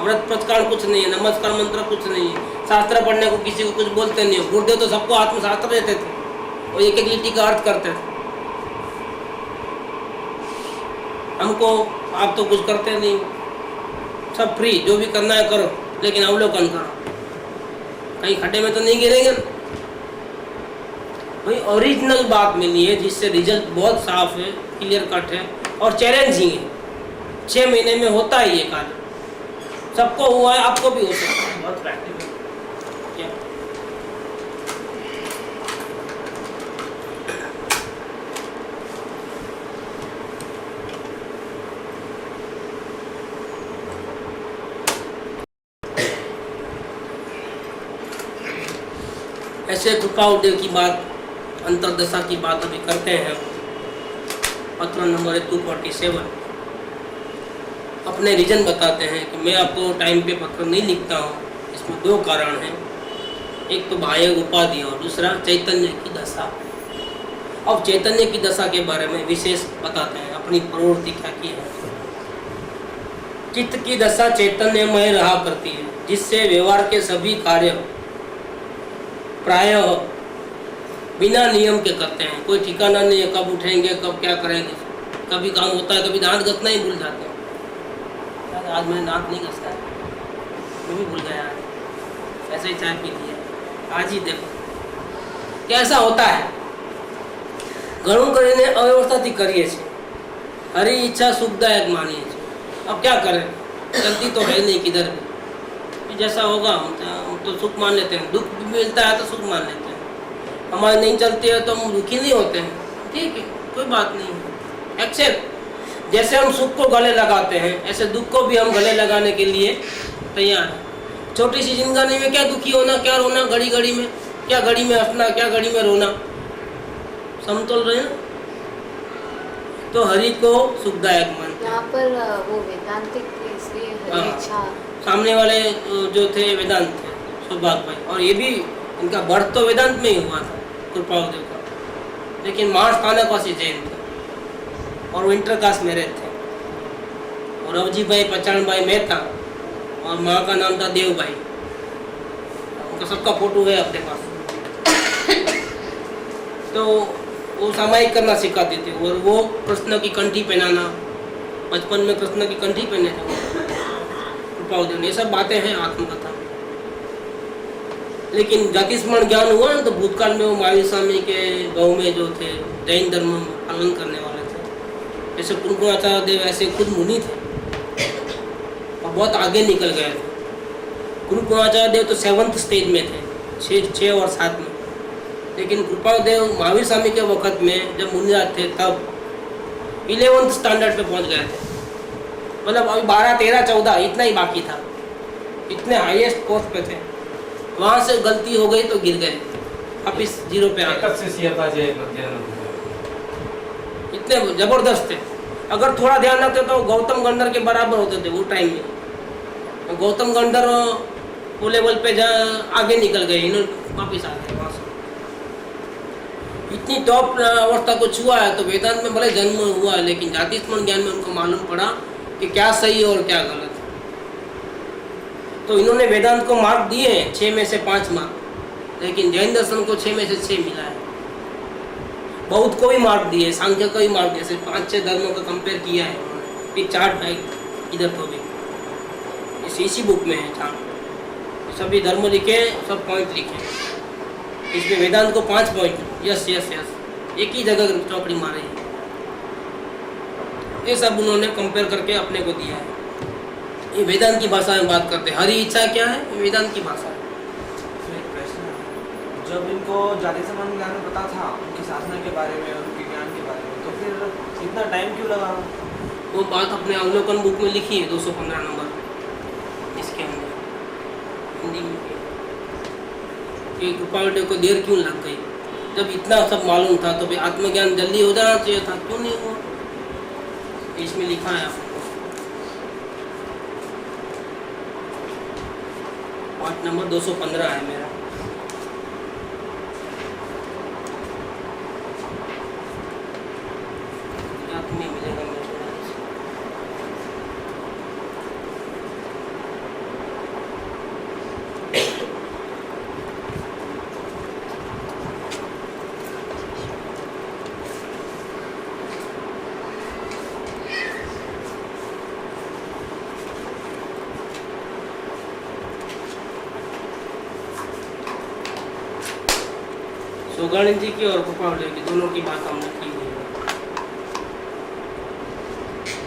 व्रत प्रचकार कुछ नहीं है, नमस्कार मंत्र कुछ नहीं है, शास्त्र पढ़ने को किसी को कुछ बोलते नहीं हो। गुरुदेव तो सबको आत्मशास्त्र देते थे, वो एक एक लिट्टी का अर्थ करते थे। हमको आप तो कुछ करते नहीं, सब फ्री, जो भी करना है करो, लेकिन अवलोकन करो, कहीं खड्डे में तो नहीं गिरेंगे। भाई ओरिजिनल बात मिली है जिससे रिजल्ट बहुत साफ है, क्लियर कट है और चैलेंजिंग है। 6 महीने में होता ही ये कार्य, सबको हुआ है, आपको भी हो सकता है। बहुत प्रैक्टिकल। क्या ऐसे कृपावदेव की बात, अंतरदशा की बात अभी करते हैं। पत्र नंबर 247 अपने रीजन बताते हैं कि मैं आपको टाइम पे पत्र नहीं लिखता हूँ। इसमें 2 कारण हैं, एक तो बाह्य उपाधि और दूसरा चैतन्य की दशा। अब चैतन्य की दशा के बारे में विशेष बताते हैं, अपनी प्रवृत्ति क्या की है। चित्त की दशा चैतन्यमय रहा करती है, जिससे व्यवहार के सभी कार्य प्रायः बिना नियम के करते हैं। कोई ठिकाना नहीं है, कब उठेंगे, कब क्या करेंगे। कभी काम होता है, कभी दांत घसना ही भूल जाते हैं। आज मैंने दांत नहीं घसा है, मैं भी भूल गया आज, ऐसे ही चाय पी लिया। आज ही देखो कैसा होता है। घणું કરીને અવ્યવસ્થાથી કરીએ છીએ, हरी इच्छा सुखदायक मानिए છીએ। अब क्या करें, चलती तो है नहीं किधर भी, जैसा होगा हम तो सुख मान लेते हैं। दुख भी मिलता है तो सुख मान लेते हैं। हमारी नहीं चलती है तो हम दुखी नहीं होते हैं, ठीक है, कोई बात नहीं है, एक्सेप्ट। जैसे हम सुख को गले लगाते हैं, ऐसे दुख को भी हम गले लगाने के लिए तैयार हैं। छोटी सी जिंदगी में क्या दुखी होना, क्या रोना, घड़ी घड़ी में क्या, घड़ी में हंसना, क्या घड़ी में रोना, समतोल रहे ना। तो हरि को सुखदायक मानते हैं। यहाँ पर वो वेदांतिक इसलिए हरि इच्छा, सामने वाले जो थे वेदांत थे, सौभाग्य भाई, और ये भी इनका बर्थ तो वेदांत में ही हुआ था, कृपावदेव का, लेकिन महास्थानकवासी जैन थे और वो इंटरकास्ट मैरिज थे। और अवजी भाई पचान भाई मेहता और माँ का नाम था देव भाई। उनका सबका फोटो है अपने पास। तो वो सामायिक करना सिखाते थे और वो कृष्ण की कंठी पहनाना, बचपन में कृष्ण की कंठी पहने थे कृपावदेव ने। ये सब बातें हैं आत्मकथा। लेकिन जाति स्मरण ज्ञान हुआ ना, तो भूतकाल में वो महावीर स्वामी के गाँव में जो थे जैन धर्म पालन करने वाले थे, जैसे कुंकुमाचार्य देव ऐसे खुद मुनि थे। बहुत आगे निकल गए थे। गुरु पूर्णाचार्य देव तो 7th स्टेज में थे, 6 और 7 में, लेकिन कृपाल देव महावीर स्वामी के वक्त में जब मुनिराज थे तब 11th स्टैंडर्ड पे पहुंच गए थे। मतलब अभी 12, 13, 14 इतना ही बाकी था, इतने हाईएस्ट पोस्ट पे थे। वहाँ से गलती हो गई तो गिर गए, वापिस 0 पे आ गए। इतने जबरदस्त थे, अगर थोड़ा ध्यान रखते तो गौतम गंधर के बराबर होते थे वो टाइम में। गौतम गंधर वो लेवल पे जा आगे निकल गए, इन्होंने वापिस आ गए वहाँ से। इतनी टॉप अवस्था को छुआ है तो वेदांत में भले जन्म हुआ है, लेकिन जाति स्मरण ज्ञान में उनको मालूम पड़ा कि क्या सही और क्या गलत है। तो इन्होंने वेदांत को मार्क दिए हैं 6 में से 5 मार्क, लेकिन जैन दर्शन को 6 में से 6 मिला है। बौद्ध को भी मार्क दिए, सांख्य को भी मार्क दिए, सिर्फ 5-6 धर्मों का कंपेयर किया है उन्होंने। एक चार्ट है इधर तो भी इसी बुक में है चार्ट, सभी धर्म लिखे, सब पॉइंट लिखे। इसमें वेदांत को 5 पॉइंट, यस यस यस, एक ही जगह चौकड़ी मारे हैं। ये सब उन्होंने कंपेयर करके अपने को दिया है। ये वेदांत की भाषा में बात करते हैं। हरी इच्छा क्या है? वेदांत की भाषा है। एक प्रश्न है, जब इनको जाति संबंध ज्ञान पता था उनकी साधना के बारे में, उनके ज्ञान के बारे में, तो फिर इतना टाइम क्यों लगा? वो बात अपने अवलोकन बुक में लिखी है 215 नंबर, इसके अंदर हिंदी में कि कृपाल देव को देर क्यों लग गई, जब इतना सब मालूम था तो भाई आत्मज्ञान जल्दी हो जाना चाहिए था, क्यों नहीं हुआ? इसमें लिखा है आपको, पार्ट नंबर 215 है मेरा। गुजरात में मिलेगा मेरे को। सोगाणी जी की और कृपाल देव की दोनों की बात हमने की हुई है,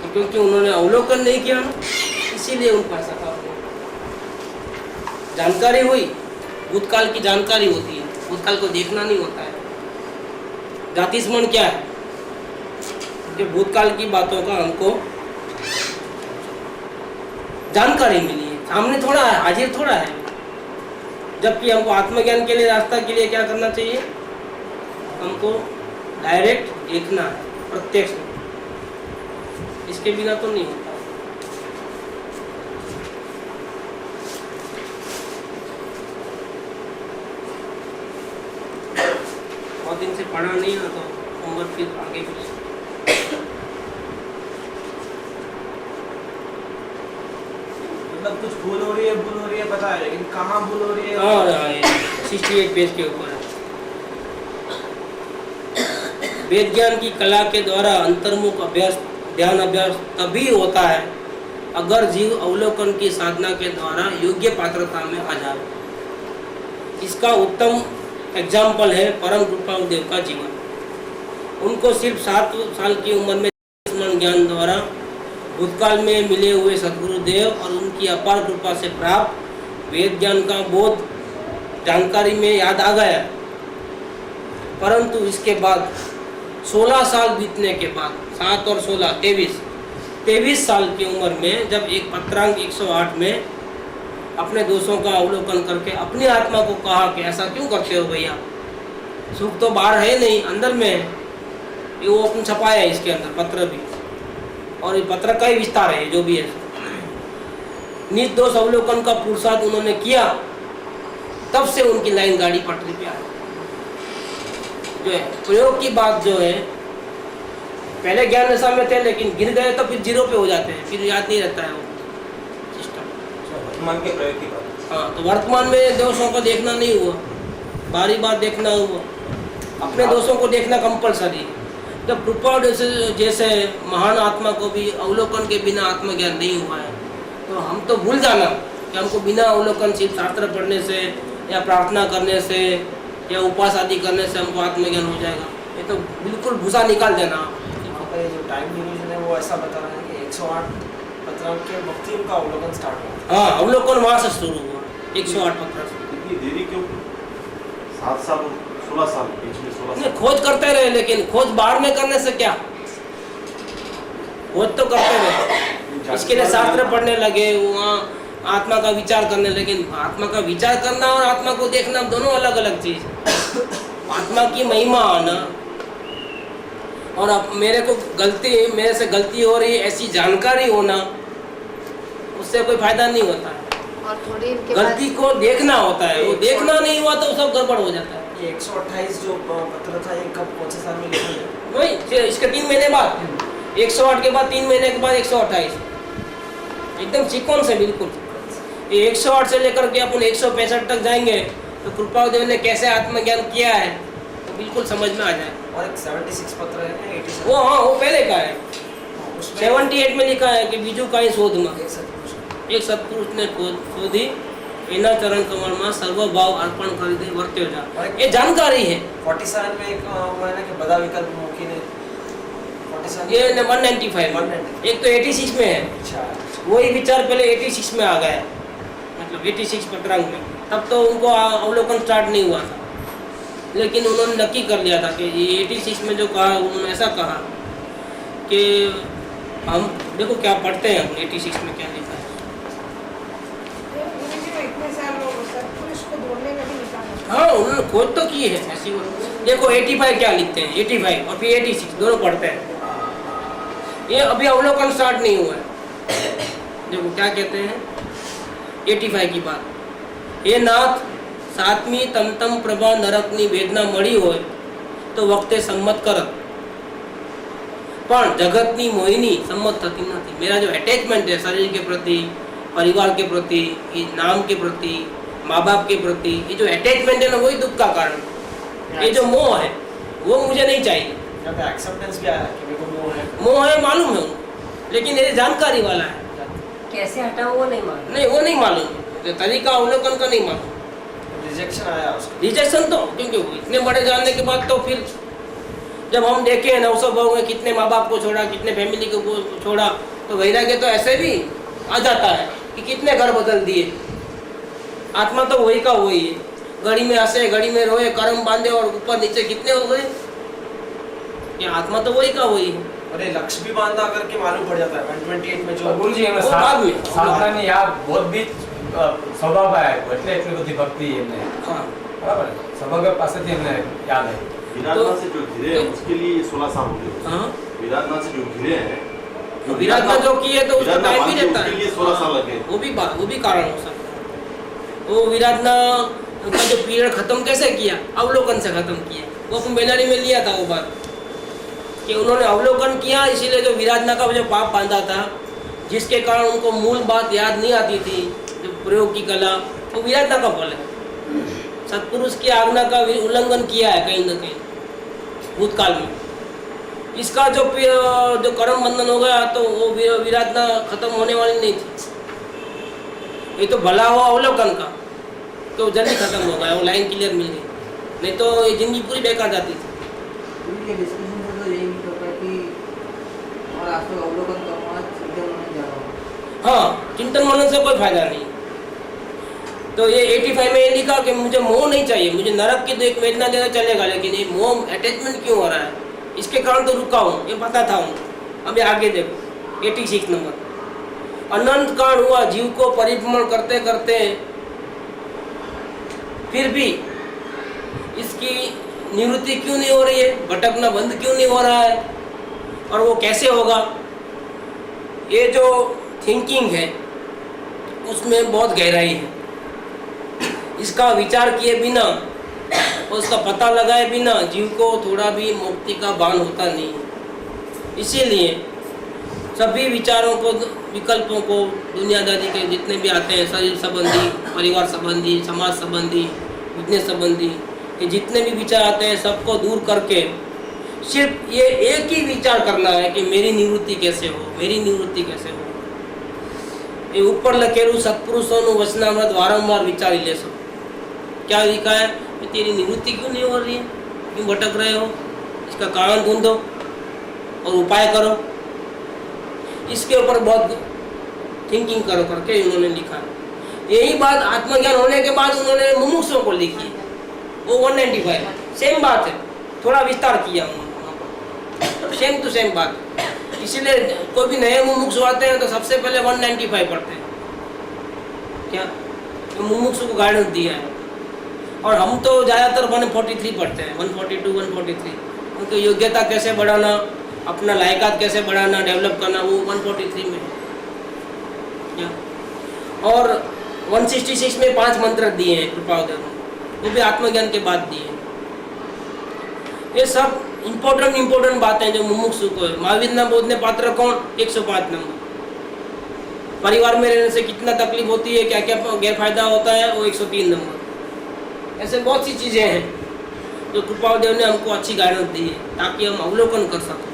तो क्योंकि उन्होंने अवलोकन नहीं किया ना, इसीलिए उनका ऐसा था। जानकारी हुई, भूतकाल की जानकारी होती है, भूतकाल को देखना नहीं होता है। जाति स्मरण क्या है? कि भूतकाल की बातों का हमको जानकारी मिली है, सामने थोड़ा है, हाजिर थोड़ा है। जबकि हमको आत्मज्ञान के लिए, रास्ता के लिए क्या करना चाहिए? हमको डायरेक्ट देखना है, प्रत्यक्ष, इसके बिना तो नहीं होता। बहुत दिन से पढ़ा नहीं है तो उम्र फिर आगे भी मतलब कुछ भूल हो रही है पता है, लेकिन कहाँ भूल हो रही है? और 68 पेज के ऊपर है। वेद ज्ञान की कला के द्वारा अंतर्मुख अभ्यास, ध्यान अभ्यास तभी होता है अगर जीव अवलोकन की साधना के द्वारा योग्य पात्रता में आ जाए। इसका उत्तम एग्जाम्पल है परम कृपाल देव का जीवन। उनको सिर्फ 7 साल की उम्र में स्मरण ज्ञान द्वारा भूतकाल में मिले हुए सद्गुरुदेव और उनकी अपार कृपा से प्राप्त वेद ज्ञान का बोध जानकारी में याद आ गया। परंतु इसके बाद 16 साल बीतने के बाद, 7 और 16 23 साल की उम्र में, जब एक पत्रांक 108 में अपने दोषों का अवलोकन करके अपनी आत्मा को कहा कि ऐसा क्यों करते हो भैया, सुख तो बाहर है नहीं, अंदर में है। ये वो अपन छपाया है इसके अंदर पत्र भी, और ये पत्र का ही विस्तार है जो भी है। निज दोष अवलोकन का पुरुषार्थ उन्होंने किया, तब से उनकी लाइन गाड़ी पटरी पे आई। जो है प्रयोग की बात जो है, पहले ज्ञान नशा में थे लेकिन गिर गए तो फिर 0 पे हो जाते हैं, फिर याद नहीं रहता है वो सिस्टम। वर्तमान के प्रयोग की बात। हाँ, तो वर्तमान में दोषों को देखना नहीं हुआ, बारी बार देखना हुआ, अपने दोषों को देखना कंपलसरी। जब कृपा जैसे महान आत्मा को भी अवलोकन के बिना आत्मज्ञान नहीं हुआ है, तो हम तो भूल जाना कि हमको बिना अवलोकन सिर्फ शास्त्र पढ़ने से या प्रार्थना करने से या उपास आदि करने से हमको आत्मज्ञान हो जाएगा, ये तो बिल्कुल भूसा निकाल देना। यहाँ पर जो टाइम ड्यूरेशन है वो ऐसा बता रहा है कि 108 पत्रांक के वक्त ही उनका अवलोकन स्टार्ट हुआ। हाँ, अवलोकन वहाँ से शुरू हुआ 108 पत्र से। इतनी देरी क्यों? 7 साल 16 साल बीच में 16 नहीं, साल खोज करते रहे, लेकिन खोज बाहर में करने से क्या, खोज तो करते रहे। इसके लिए शास्त्र पढ़ने लगे, वहाँ आत्मा का विचार करने लगे। आत्मा का विचार करना और आत्मा को देखना दोनों अलग अलग चीज। आत्मा की महिमा आना और अब मेरे से गलती हो रही है ऐसी जानकारी होना, उससे कोई फायदा नहीं होता है। और थोड़ी इनके गलती को देखना होता है, वो देखना नहीं हुआ तो सब गड़बड़ हो जाता है। ये 128 जो पत्र था, ये कब कौन से साल में लिखा गया? वही फिर इसके 3 महीने बाद 108 के बाद 3 महीने के बाद 128, एकदम सीक्वेंस है बिल्कुल। ये 108 से लेकर के अपन 165 तक जाएंगे तो कृपादेव ने कैसे आत्मज्ञान किया है तो बिल्कुल समझ में आ जाए। और एक 76 पत्र है 87 वो हाँ, वो पहले का है। उसमें 78 में लिखा है कि बीजू का ही शोध में एक सत्पुरुष। एक सत्पुरुष ने शोधी एना चरण कमल में सर्व भाव अर्पण कर दे वर्त्यो जा। ये जानकारी है। 47 में एक वो है ना कि बदा विकल्प मुखी ने 47 ये 195 एक तो 86 में है। अच्छा, वही विचार पहले 86 में आ गया, मतलब 86 पत्रांक में। तब तो उनको अवलोकन स्टार्ट नहीं हुआ था, लेकिन उन्होंने नक्की कर लिया था कि ये 86 में जो कहा, उन्होंने ऐसा कहा कि हम देखो क्या पढ़ते हैं, 86 में क्या लिखा है। हाँ, उन्होंने खोज तो की है ऐसी। देखो 85 क्या लिखते हैं, 85 और फिर 86 दोनों पढ़ते हैं। ये अभी अवलोकन स्टार्ट नहीं हुआ है। देखो क्या कहते हैं 85 की बात, ये नाथ सातमी तमतम प्रभा नरकनी वेदना मળી હોય તો વખતે સંમત કરત, પણ જગતની મોહિની સંમત થતી નથી। मेरा जो अटैचमेंट है शरीर के प्रति, परिवार के प्रति, नाम के प्रति, माँ बाप के प्रति, ये जो अटैचमेंट है ना, वही दुख का कारण। ये जो मोह है वो मुझे नहीं चाहिए। यहाँ पे एक्सेप्टेंस क्या है कि मेरे को मोह है मालूम है उनको, लेकिन ये जानकारी वाला है। कैसे हटाओ वो नहीं मालूम। नहीं, वो नहीं मालूम, तो तरीका अवलोकन का नहीं मालूम। रिजेक्शन आया उसका। रिजेक्शन तो क्योंकि इतने बड़े जानने के बाद तो फिर जब हम देखे नवसो भाव में कितने माँ बाप को छोड़ा, कितने फैमिली को छोड़ा, तो वैराग्य तो ऐसे भी आ जाता है कि कितने घर बदल दिए। आत्मा तो वही का वही है, घड़ी में हंसे, घड़ी में रोए, कर्म बांधे और ऊपर नीचे कितने हो गए। ये आत्मा तो वही का वही है। और ये लक्ष्य भी बांधा करके मालूम पड़ जाता है 128 में जो ગુરુજી એમાં वो बाद में સાધનાની આ બૌદ્ધિક સ્વભાવ આવ્યો એટલે એટલી બધી ભક્તિ એમને हाँ, બરાબર સમગ્ર પાસેથી એમને યાદ આવી। विराटनाथ से जो घिरे हैं उसके लिए 16 साल हो गए। हाँ, विराटनाथ से जो घिरे हैं, विराटनाथ जो किए तो उसको विराटनाथ टाइम भी मान के रहता उसके है। लिए 16 साल लगे। वो भी कारण हो सकता है। वो विराटनाथ का जो पीरियड खत्म कैसे किया, अवलोकन से खत्म किया। वो अपन बेनारी में लिया था वो बात कि उन्होंने अवलोकन किया, इसीलिए जो विराटनाथ का जो पाप बांधा था, जिसके कारण उनको मूल बात याद नहीं आती थी, जो प्रयोग की कला, वो विराटनाथ का फल है। सत्पुरुष की आज्ञा का उल्लंघन किया है कहीं न कहीं भूतकाल में। इसका जो कर्म बंधन हो गया तो वो विराटना खत्म होने वाली नहीं थी। ये तो भला हुआ अवलोकन का तो जल्दी खत्म हो गया, वो लाइन क्लियर मिल गई, नहीं तो ये जिंदगी पूरी बेकार जाती थी। उनके डिस्कशन से तो यही नहीं होता कि और आज तो अवलोकन करना चिंतन मनन जा रहा हूँ। हाँ, चिंतन मनन से कोई फायदा नहीं। तो ये 85 में ये लिखा कि मुझे मोह नहीं चाहिए, मुझे नरक की तो एक वेदना देना चलेगा, लेकिन ये मोह अटैचमेंट क्यों हो रहा है, इसके कारण तो रुका हूँ, ये पता था उनको। अभी आगे देखो 86 नंबर, अनंत काल हुआ जीव को परिभ्रमण करते करते, फिर भी इसकी निवृत्ति क्यों नहीं हो रही है, भटकना बंद क्यों नहीं हो रहा है, और वो कैसे होगा। ये जो थिंकिंग है उसमें बहुत गहराई है। इसका विचार किए बिना और उसका पता लगाए बिना जीव को थोड़ा भी मुक्ति का भान होता नहीं है। इसीलिए सभी विचारों को, विकल्पों को, दुनियादारी के जितने भी आते हैं, शरीर संबंधी, परिवार संबंधी, समाज संबंधी, बिजनेस संबंधी, ये जितने भी विचार आते हैं सबको दूर करके सिर्फ ये एक ही विचार करना है कि मेरी निवृत्ति कैसे हो, मेरी निवृत्ति कैसे हो। ये ऊपर लखेरू सत्पुरुषों वचनामृत वारंवार विचारी ले सको। क्या लिखा है कि तेरी निवृत्ति क्यों नहीं हो रही है, क्यों भटक रहे हो, इसका कारण ढूंढो और उपाय करो। इसके ऊपर बहुत थिंकिंग करो करके उन्होंने लिखा। यही बात आत्मज्ञान होने के बाद उन्होंने मुमुक्षुओं को लिखी है, वो 195 सेम बात है, थोड़ा विस्तार किया उन्होंने, सेम टू सेम बात। इसीलिए कोई भी नए मुमुक्षु आते हैं तो सबसे पहले 195 पढ़ते हैं, क्या तो मुमुक्षु को गाइडेंस दिया है। और हम तो ज़्यादातर 143 पढ़ते हैं, 142 143, उनकी योग्यता कैसे बढ़ाना, अपना लायकात कैसे बढ़ाना, डेवलप करना, वो 143 में है क्या। और 166 में 5 मंत्र दिए हैं कृपाउदय ने, वो भी आत्मज्ञान के बाद दिए। ये सब इम्पोर्टेंट बातें जो मुमुक्षु को है। महावीर ना बोधने पात्र कौन, 105 नंबर। परिवार में रहने से कितना तकलीफ होती है, क्या क्या गैरफायदा होता है, वो 103 नंबर। ऐसे बहुत सी चीज़ें हैं जो कृपादेव ने हमको अच्छी गाइडेंस दी है ताकि हम अवलोकन कर सकें।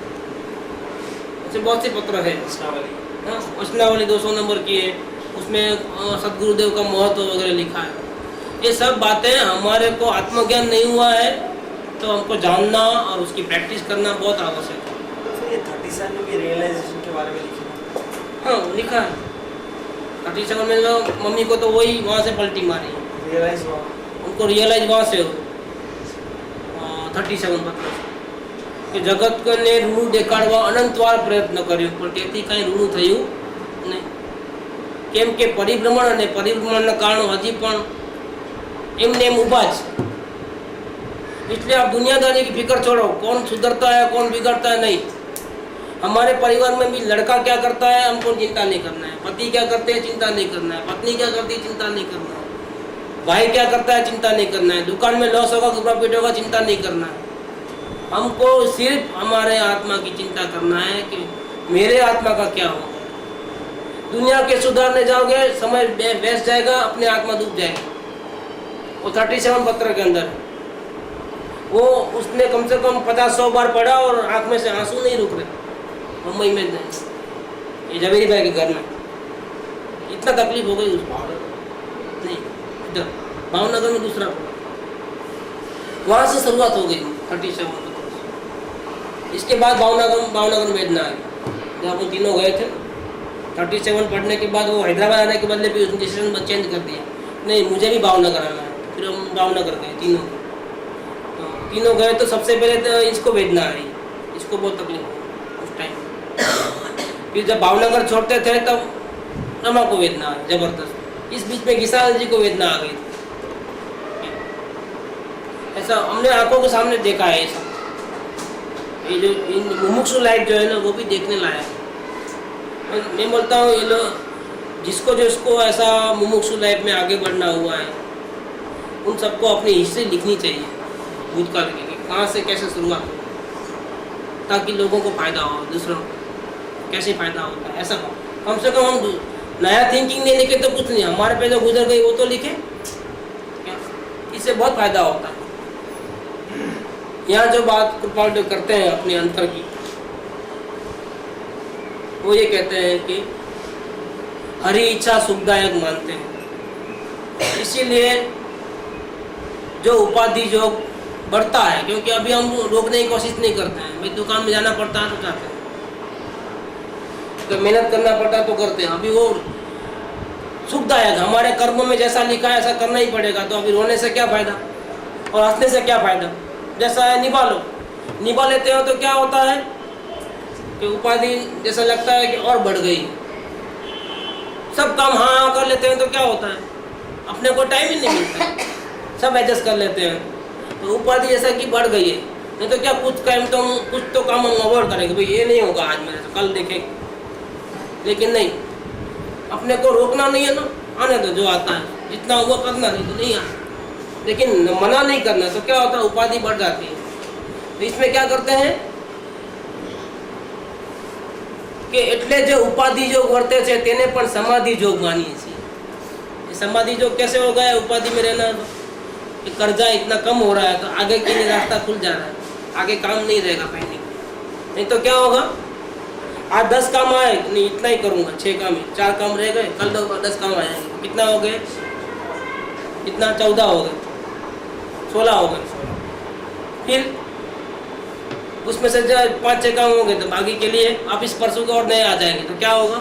ऐसे बहुत से पत्र है, वचनावली 200 नंबर की है, उसमें सदगुरुदेव का महत्व वगैरह लिखा है। ये सब बातें हमारे को आत्मज्ञान नहीं हुआ है तो हमको जानना और उसकी प्रैक्टिस करना बहुत आवश्यक है। तो ये 37 में भी रियलाइजेशन के बारे में लिखा हाँ लिखा है 37 में। मम्मी को तो वही वहाँ से पलटी मारी, रियलाइज हुआ, उनको रियलाइज वहाँ से हो 37 पत्र કે જગતને ઋણું દેખાડવા અનંતવાર પ્રયત્ન કર્યો પણ તેથી કાંઈ ઋણું થયું નહીં, કેમ કે પરિભ્રમણ અને પરિભ્રમણના કારણો હજી પણ એમને એમ ઊભા છે। इसलिए आप दुनियादारी की फिक्र छोड़ो, कौन सुधरता है कौन बिगड़ता है नहीं। हमारे परिवार में भी लड़का क्या करता है हमको चिंता नहीं करना है, पति क्या करते हैं चिंता नहीं करना है, पत्नी क्या करती है चिंता नहीं करना है, भाई क्या करता है चिंता नहीं करना है, दुकान में लॉस होगा घुमा पीट होगा चिंता नहीं करना है। हमको सिर्फ हमारे आत्मा की चिंता करना है कि मेरे आत्मा का क्या होगा। दुनिया के सुधारने जाओगे समय व्यस्त जाएगा, अपने आत्मा डूब जाएगी। वो 37 पत्र के अंदर वो उसने कम से कम 50-100 बार पढ़ा और आँख में से आंसू नहीं रुक रहे। मुंबई में ये जवेरी भाई के घर में इतना तकलीफ हो गई उसको, नहीं इधर भावनगर में दूसरा पड़ा, वहाँ से शुरुआत हो गई 37। इसके बाद भावनगर में वेदना आई, जब हम तीनों गए थे 37 पढ़ने के बाद वो हैदराबाद आने के बदले भी उसने डिसीजन चेंज कर दिया, नहीं मुझे भी भावनगर आना है। फिर हम भावनगर गए तीनों गए तो सबसे पहले तो इसको वेदना आई, इसको बहुत तकलीफ हुई उस टाइम। फिर जब भावनगर छोड़ते थे तब रमा को वेदना आई जबरदस्त, इस बीच में किसान जी को वेदना आ गई थी। ऐसा हमने आंखों के सामने देखा है। ऐसा ये जो मुमुक्षु लाइफ जो है ना वो भी देखने लायक है। मैं बोलता हूँ ये लोग जिसको ऐसा मुमुक्षु लाइफ में आगे बढ़ना हुआ है उन सबको अपनी हिस्ट्री लिखनी चाहिए भूतकाल की, कहाँ से कैसे शुरुआत हो, ताकि लोगों को फायदा हो, दूसरों को कैसे फायदा होता है। ऐसा कम से कम हम नया थिंकिंग नहीं लिखे तो कुछ नहीं, हमारे पे जो गुजर गई वो तो लिखे क्या, इससे बहुत फायदा होता है। यहाँ जो बात कृपाल करते हैं अपने अंतर की, वो ये कहते हैं कि हरि इच्छा सुखदायक मानते हैं। इसीलिए जो उपाधि जो बढ़ता है, क्योंकि अभी हम रोकने की कोशिश नहीं करते हैं, भाई दुकान में जाना पड़ता है तो जाते हैं, तो मेहनत करना पड़ता है तो करते हैं। अभी वो सुखदायक हमारे कर्मों में जैसा लिखा है ऐसा करना ही पड़ेगा, तो अभी रोने से क्या फायदा और हंसने से क्या फायदा। जैसा है निभा लो, निभा लेते हो तो क्या होता है कि उपाधि जैसा लगता है कि और बढ़ गई। सब काम हाँ कर लेते हैं तो क्या होता है, अपने को टाइम ही नहीं मिलता, सब एडजस्ट कर लेते हैं तो उपाधि जैसा कि बढ़ गई है। नहीं तो क्या कुछ तो काम हम अवॉइड करेंगे, भाई ये नहीं होगा आज मेरे से, कल देखेंगे। लेकिन नहीं, अपने को रोकना नहीं है ना, आने दो जो आता है, जितना हुआ करना, नहीं तो नहीं आना। लेकिन मना नहीं करना तो क्या होता है, उपाधि बढ़ जाती है। तो इसमें क्या करते हैं कि એટલે જે ઉપાધિ જોગ વર્તે છે તેને પણ સમાધિ જોગ માનીએ છીએ। ये समाधि जोग कैसे हो गया, उपाधि में रहना, कि कर्जा इतना कम हो रहा है तो आगे के लिए रास्ता खुल जा रहा है, आगे काम नहीं रहेगा पहले। नहीं तो क्या होगा, आज 10 काम आए, नहीं इतना ही करूँगा, 6 काम ही, 4 काम रह गए, कल 10 काम आएंगे, कितना हो गए, कितना 14 हो गए, 16 हो गए। फिर उसमें से जो 5-6 काम होंगे तो बाकी के लिए आप इस परसों के और नए आ जाएंगे, तो क्या होगा,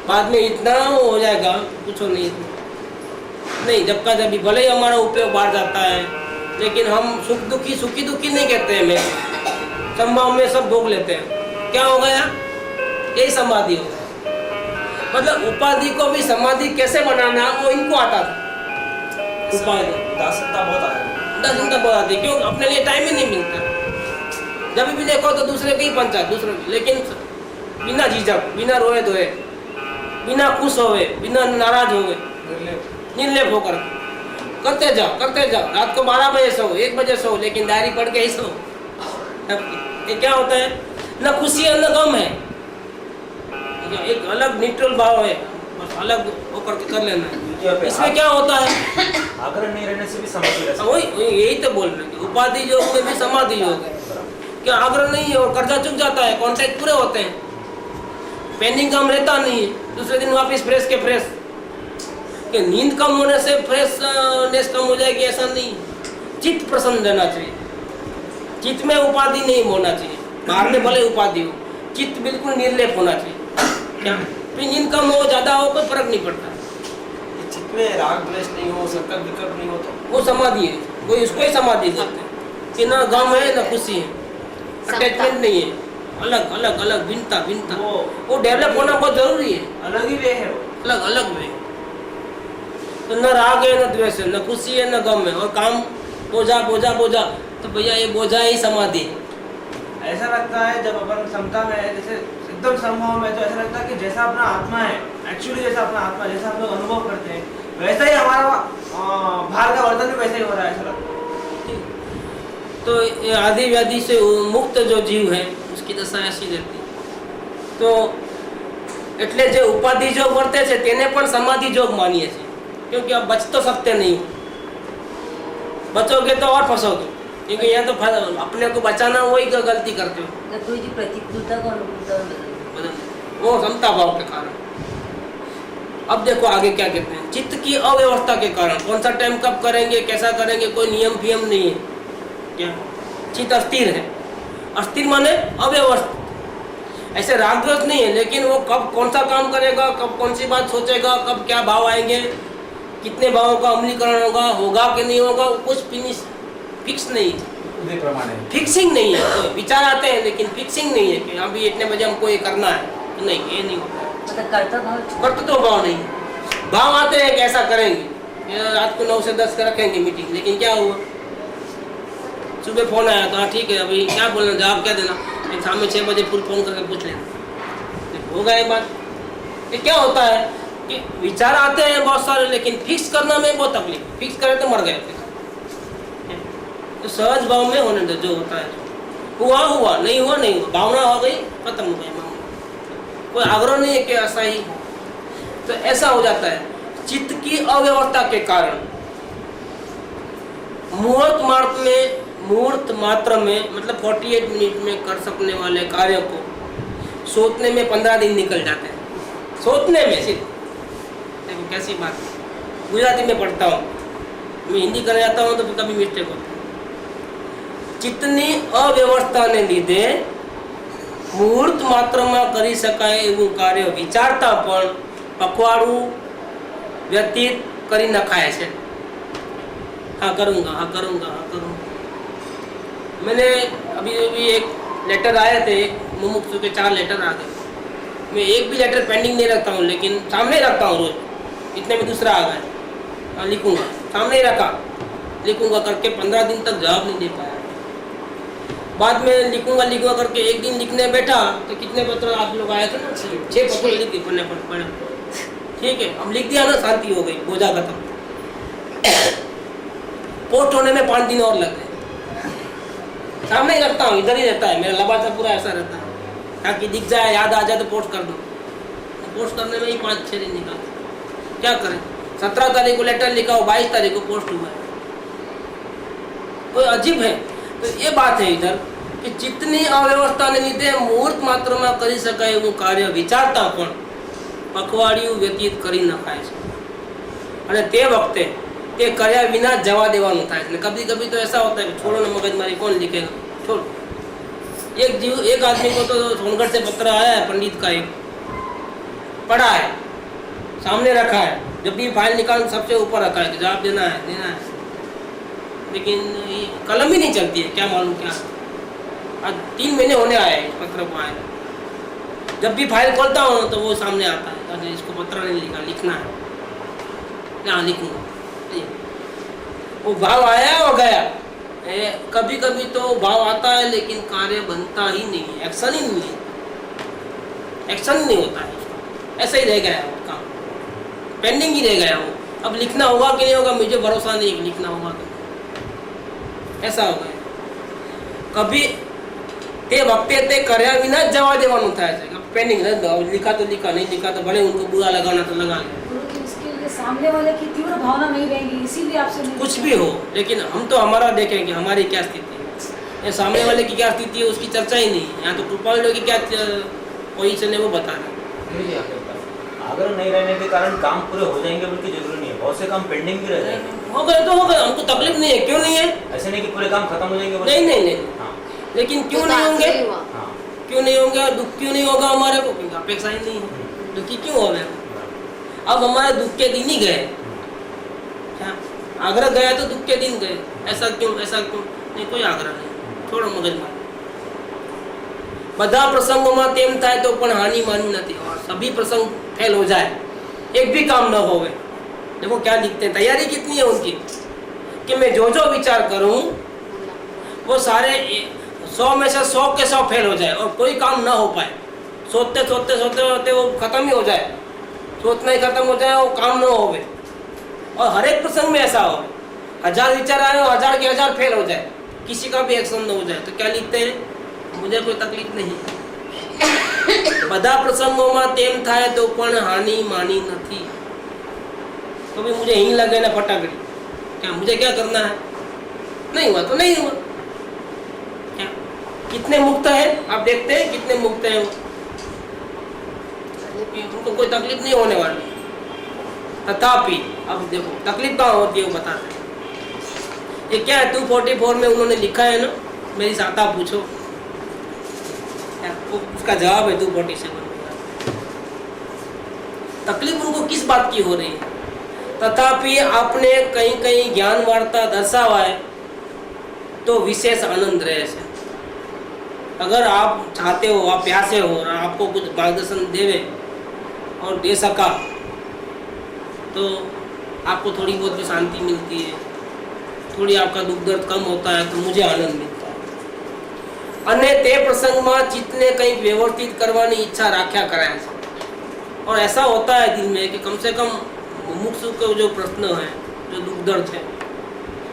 बाद में इतना हो जाएगा कुछ नहीं। नहीं, जब का जब भले ही हमारा उपयोग बढ़ जाता है, लेकिन हम सुखी दुखी नहीं कहते हैं। मैं संभव में सब भोग लेते हैं। क्या हो गया? यही समाधि हो गया। मतलब उपाधि को भी समाधि कैसे बनाना वो इनको आता था। उपाधि दासता बहुत आया। दासता बहुत आती, क्यों? अपने लिए टाइम ही नहीं मिलता। जब भी देखो तो दूसरे की पंचायत, दूसरे, लेकिन बिना झिझक, बिना रोए धोए, बिना खुश होवे, बिना नाराज होवे, निर्लेप होकर करते जाओ। रात को 12 बजे सो, 1 बजे सो, लेकिन डायरी पढ़ के ही सो। ये क्या होता है? न खुशी है न गम है, एक अलग न्यूट्रल भाव है, बस अलग होकर कर लेना है। इसमें क्या होता है? आग्रह नहीं रहने से भी समाधि रहती है। वही यही तो बोल रहे हैं, उपाधि योग में भी समाधि योग है। क्या आग्रह नहीं है और कर्जा चुक जाता है, कॉन्ट्रैक्ट पूरे होते हैं, पेंडिंग काम रहता नहीं है, दूसरे दिन वापस फ्रेश के फ्रेश। कि नींद कम होने से फ्रेशनेस कम हो जाएगी ऐसा नहीं। चित्त प्रसन्न रहना चाहिए, चित्त में उपाधि नहीं होना चाहिए। बाहर में भले उपाधि हो, चित्त बिल्कुल निर्लेप होना चाहिए। क्या नींद कम हो ज्यादा हो कोई फर्क नहीं पड़ता। चित्त में राग द्वेष नहीं हो, संकल्प विकल्प नहीं हो तो वो समाधि है, वो इसको ही समाधि कहते हैं कि ना गम है ना खुशी है, अटैचमेंट नहीं है, अलग भिन्नता। वो डेवलप होना बहुत जरूरी है। अलग ही वे है वो। अलग वे। तो न राग है न द्वेष है, न खुशी है न गम है, और काम बोझा तो भैया ये बोझा ही समाधि है। ऐसा लगता है जब अपन समता में है, जैसे एकदम समभाव में, तो ऐसा लगता है कि जैसा अपना आत्मा है, एक्चुअली जैसा अपना आत्मा, जैसा हम लोग अनुभव करते हैं, वैसा ही हमारा बाहर का वर्तन भी वैसा ही हो रहा है, ऐसा लगता है। तो ये आदि व्याधि से मुक्त जो जीव है उसकी दशा ऐसी रहती है। तो એટલે જે ઉપાધિ જોગ વર્તે છે તેને પણ સમાધિ જોગ માનીએ છીએ, क्योंकि आप बच तो सकते नहीं, बचोगे तो और फंसोगे, क्योंकि यहाँ तो अपने को बचाना वही गलती करते हो। कोई जी प्रतिकूलता को अनुकूलता में बदल वो समता भाव के कारण। अब देखो आगे क्या कहते हैं, चित्त की अव्यवस्था के कारण। कौन सा टाइम कब करेंगे, कैसा करेंगे, कोई नियम फियम नहीं है। क्या चित्त अस्थिर है, अस्थिर माने अव्यवस्थित। ऐसे राग द्वेष नहीं है, लेकिन वो कब कौन सा काम करेगा, कब कौन सी बात सोचेगा, कब क्या भाव आएंगे, कितने भावों का अमलीकरण होगा कि नहीं होगा, कुछ फिक्स नहीं है, फिक्सिंग नहीं है। तो विचार आते हैं लेकिन फिक्सिंग नहीं है कि अभी इतने बजे हमको ये करना है, तो नहीं, ये नहीं होता। मतलब कर्तव्य भाव नहीं, भाव आते हैं कैसा करेंगे, रात को 9 से 10 का रखेंगे मीटिंग, लेकिन क्या हुआ? सुबह फोन आया तो हाँ ठीक है, अभी क्या बोलना, जवाब क्या देना, शाम में 6 बजे फुल फोन करके पूछ लेना, हो गया बात। ये क्या होता है कि विचार आते हैं बहुत सारे, लेकिन फिक्स करना में बहुत तकलीफ। फिक्स करे तो मर गए। तो सहज भाव में होने दो, जो होता है हुआ, नहीं हुआ, भावना हो गई, खत्म हो गई मामला। कोई आग्रह नहीं है कि ऐसा ही, तो ऐसा हो जाता है। चित्त की अव्यवस्था के कारण मुहूर्त मात्र में, मतलब 48 मिनट में कर सकने वाले कार्य को सोचने में 15 दिन निकल जाते हैं। सोचने में सिर्फ, देखो कैसी बात। गुजराती में पढ़ता हूँ, मैं हिंदी करने जाता हूँ तो कभी मिस्टेक होती है। चित्तनी अव्यवस्था ने લીધે मुहूर्त मात्र में કરી શકાય એવું કાર્ય વિચારતા પણ પખવાડું વ્યતીત કરી નખાય છે। हाँ करूँगा। मैंने अभी एक लेटर आए थे, मुमुक्षु के 4 लेटर आ गए। मैं एक भी लेटर पेंडिंग नहीं रखता हूँ, लेकिन सामने रखता हूँ रोज। इतने में दूसरा आ गया, लिखूंगा, सामने ही रखा, लिखूंगा करके 15 दिन तक जवाब नहीं दे पाया। बाद में लिखूंगा करके एक दिन लिखने बैठा तो कितने पत्र आप लोग आए थे ना, 6 पत्र लिख दिए पढ़ने पड़े। ठीक है, अब लिख दिया ना, शांति हो गई, बोझा खत्म। पोस्ट होने में 5 दिन और लग गए। सामने ही रखता हूँ, इधर ही रहता है मेरा लबाचा पूरा ऐसा रहता है, ताकि दिख जाए, याद आ जाए तो पोस्ट कर दो। तो पोस्ट करने में ही 5-6 दिन निकालते। क्या करें, 17 तारीख को लेटर लिखा हो, 22 तारीख को पोस्ट हुआ है। कोई अजीब है। तो ये बात है इधर कि चित्तनी अव्यवस्था ने લીધે મુહૂર્ત માત્રમાં કરી શકાય એવું કાર્ય વિચારતા પણ પખવાડિયું વ્યતીત કરી નખાય છે, અને તે વખતે તે કર્યા વિના જવા દેવાનું થાય છે। कभी कभी तो ऐसा होता है कि छोड़ो ना मगजमारी, कौन लिखेगा, छोड़। एक आदमी को तो सोनगढ़ से पत्र आया है, पंडित का एक, पड़ा है, सामने रखा है, जब भी फाइल निकाल सबसे ऊपर रखा है कि जवाब देना है, लेकिन ये कलम ही नहीं चलती है, क्या मालूम क्या। आज 3 महीने होने आए इस पत्र को आए, जब भी फाइल खोलता हूँ तो वो सामने आता है, अरे इसको पत्र नहीं लिखा, लिखना है, हाँ लिखूँगा। वो भाव आया और गया। कभी कभी तो भाव आता है लेकिन कार्य बनता ही नहीं है, एक्शन ही नहीं है, एक्शन नहीं होता है उसका, ऐसा ही रह गया है वो काम, पेंडिंग ही रह गया वो। अब लिखना होगा कि नहीं होगा मुझे भरोसा नहीं है, लिखना होगा कि नहीं, ऐसा हो गया। कभी ते वक्ते ते કર્યા વિના જ જવા દેવાનું થાય છે, પેન્ડિંગ लिखा तो लिखा, नहीं लिखा तो भले उनको बुरा लगाना तो लगा ले, इसके लिए सामने वाले की तीव्र भावना नहीं रहेगी, इसीलिए आपसे नहीं कुछ भी हो। लेकिन हम तो हमारा देखेंगे हमारी क्या स्थिति है, ये सामने वाले की क्या स्थिति है उसकी चर्चा ही नहीं है। यहाँ तो कृपाल की क्या पोजीशन है वो बता रहे। आग्रह नहीं रहने के कारण काम पूरे हो जाएंगे बल्कि जरूरी नहीं है, बहुत से काम पेंडिंग भी रह जाएंगे। हो गए तो हो गए, हमको तकलीफ नहीं है, क्यों नहीं है, ऐसे नहीं कि पूरे काम खत्म हो जाएंगे। नहीं नहीं नहीं, हाँ लेकिन क्यों नहीं होंगे, हाँ क्यों नहीं होंगे, और दुख क्यों नहीं होगा हमारे को, क्योंकि अपेक्षा ही नहीं है, दुखी क्यों हो गए। अब हमारे दुख के दिन ही गए, क्या आग्रह गया तो दुख के दिन गए, ऐसा क्यों नहीं, कोई आग्रह नहीं, छोड़ो मगजमारी। બધા પ્રસંગોમાં તેમ થાય તો પણ હાનિ માનવી નથી, और सभी प्रसंग फेल हो जाए, एक भी काम न होवे। देखो क्या लिखते हैं, तैयारी कितनी है उनकी कि मैं जो जो विचार करूं वो सारे 100 में से 100 के 100 फेल हो जाए और कोई काम ना हो पाए। सोचते सोचते सोचते सोचते वो खत्म ही हो जाए, सोचना ही खत्म हो जाए, वो काम ना होवे। और हर एक प्रसंग में ऐसा हो, 1000 विचार आए और 1000 के 1000 फेल हो जाए, किसी का भी एक्शन न हो जाए, तो क्या लिखते हैं, मुझे कोई तकलीफ नहीं। બધા પ્રસંગોમાં તેમ થાય તો પણ હાનિ માની નથી। तो भी मुझे हिंग लगे ना फटाकड़ी, क्या मुझे क्या करना है, नहीं हुआ तो नहीं हुआ, क्या कितने मुक्त है आप देखते हैं, कितने मुक्त है वो, उनको कोई तकलीफ नहीं होने वाली। तथापि अब देखो तकलीफ कहाँ होती है वो बताते हैं। ये क्या है 244 में उन्होंने लिखा है ना, मेरी साता पूछो, उसका जवाब है 247 में। तकलीफ उनको किस बात की हो रही है, तथापि आपने कहीं कहीं ज्ञान वार्ता दर्शावा है तो विशेष आनंद रहे से। अगर आप चाहते हो, आप प्यासे हो और आपको कुछ मार्गदर्शन देवे और दे सका तो आपको थोड़ी बहुत भी शांति मिलती है, थोड़ी आपका दुख दर्द कम होता है, तो मुझे आनंद मिलता है। અને તે પ્રસંગમાં ચિત્તને કંઈક વ્યવસ્થિત કરવાની ઈચ્છા રાખ્યા કરાય છે। और ऐसा होता है दिल में कि कम से कम मुमुक्षु के जो प्रश्न है, जो दुख दर्द है,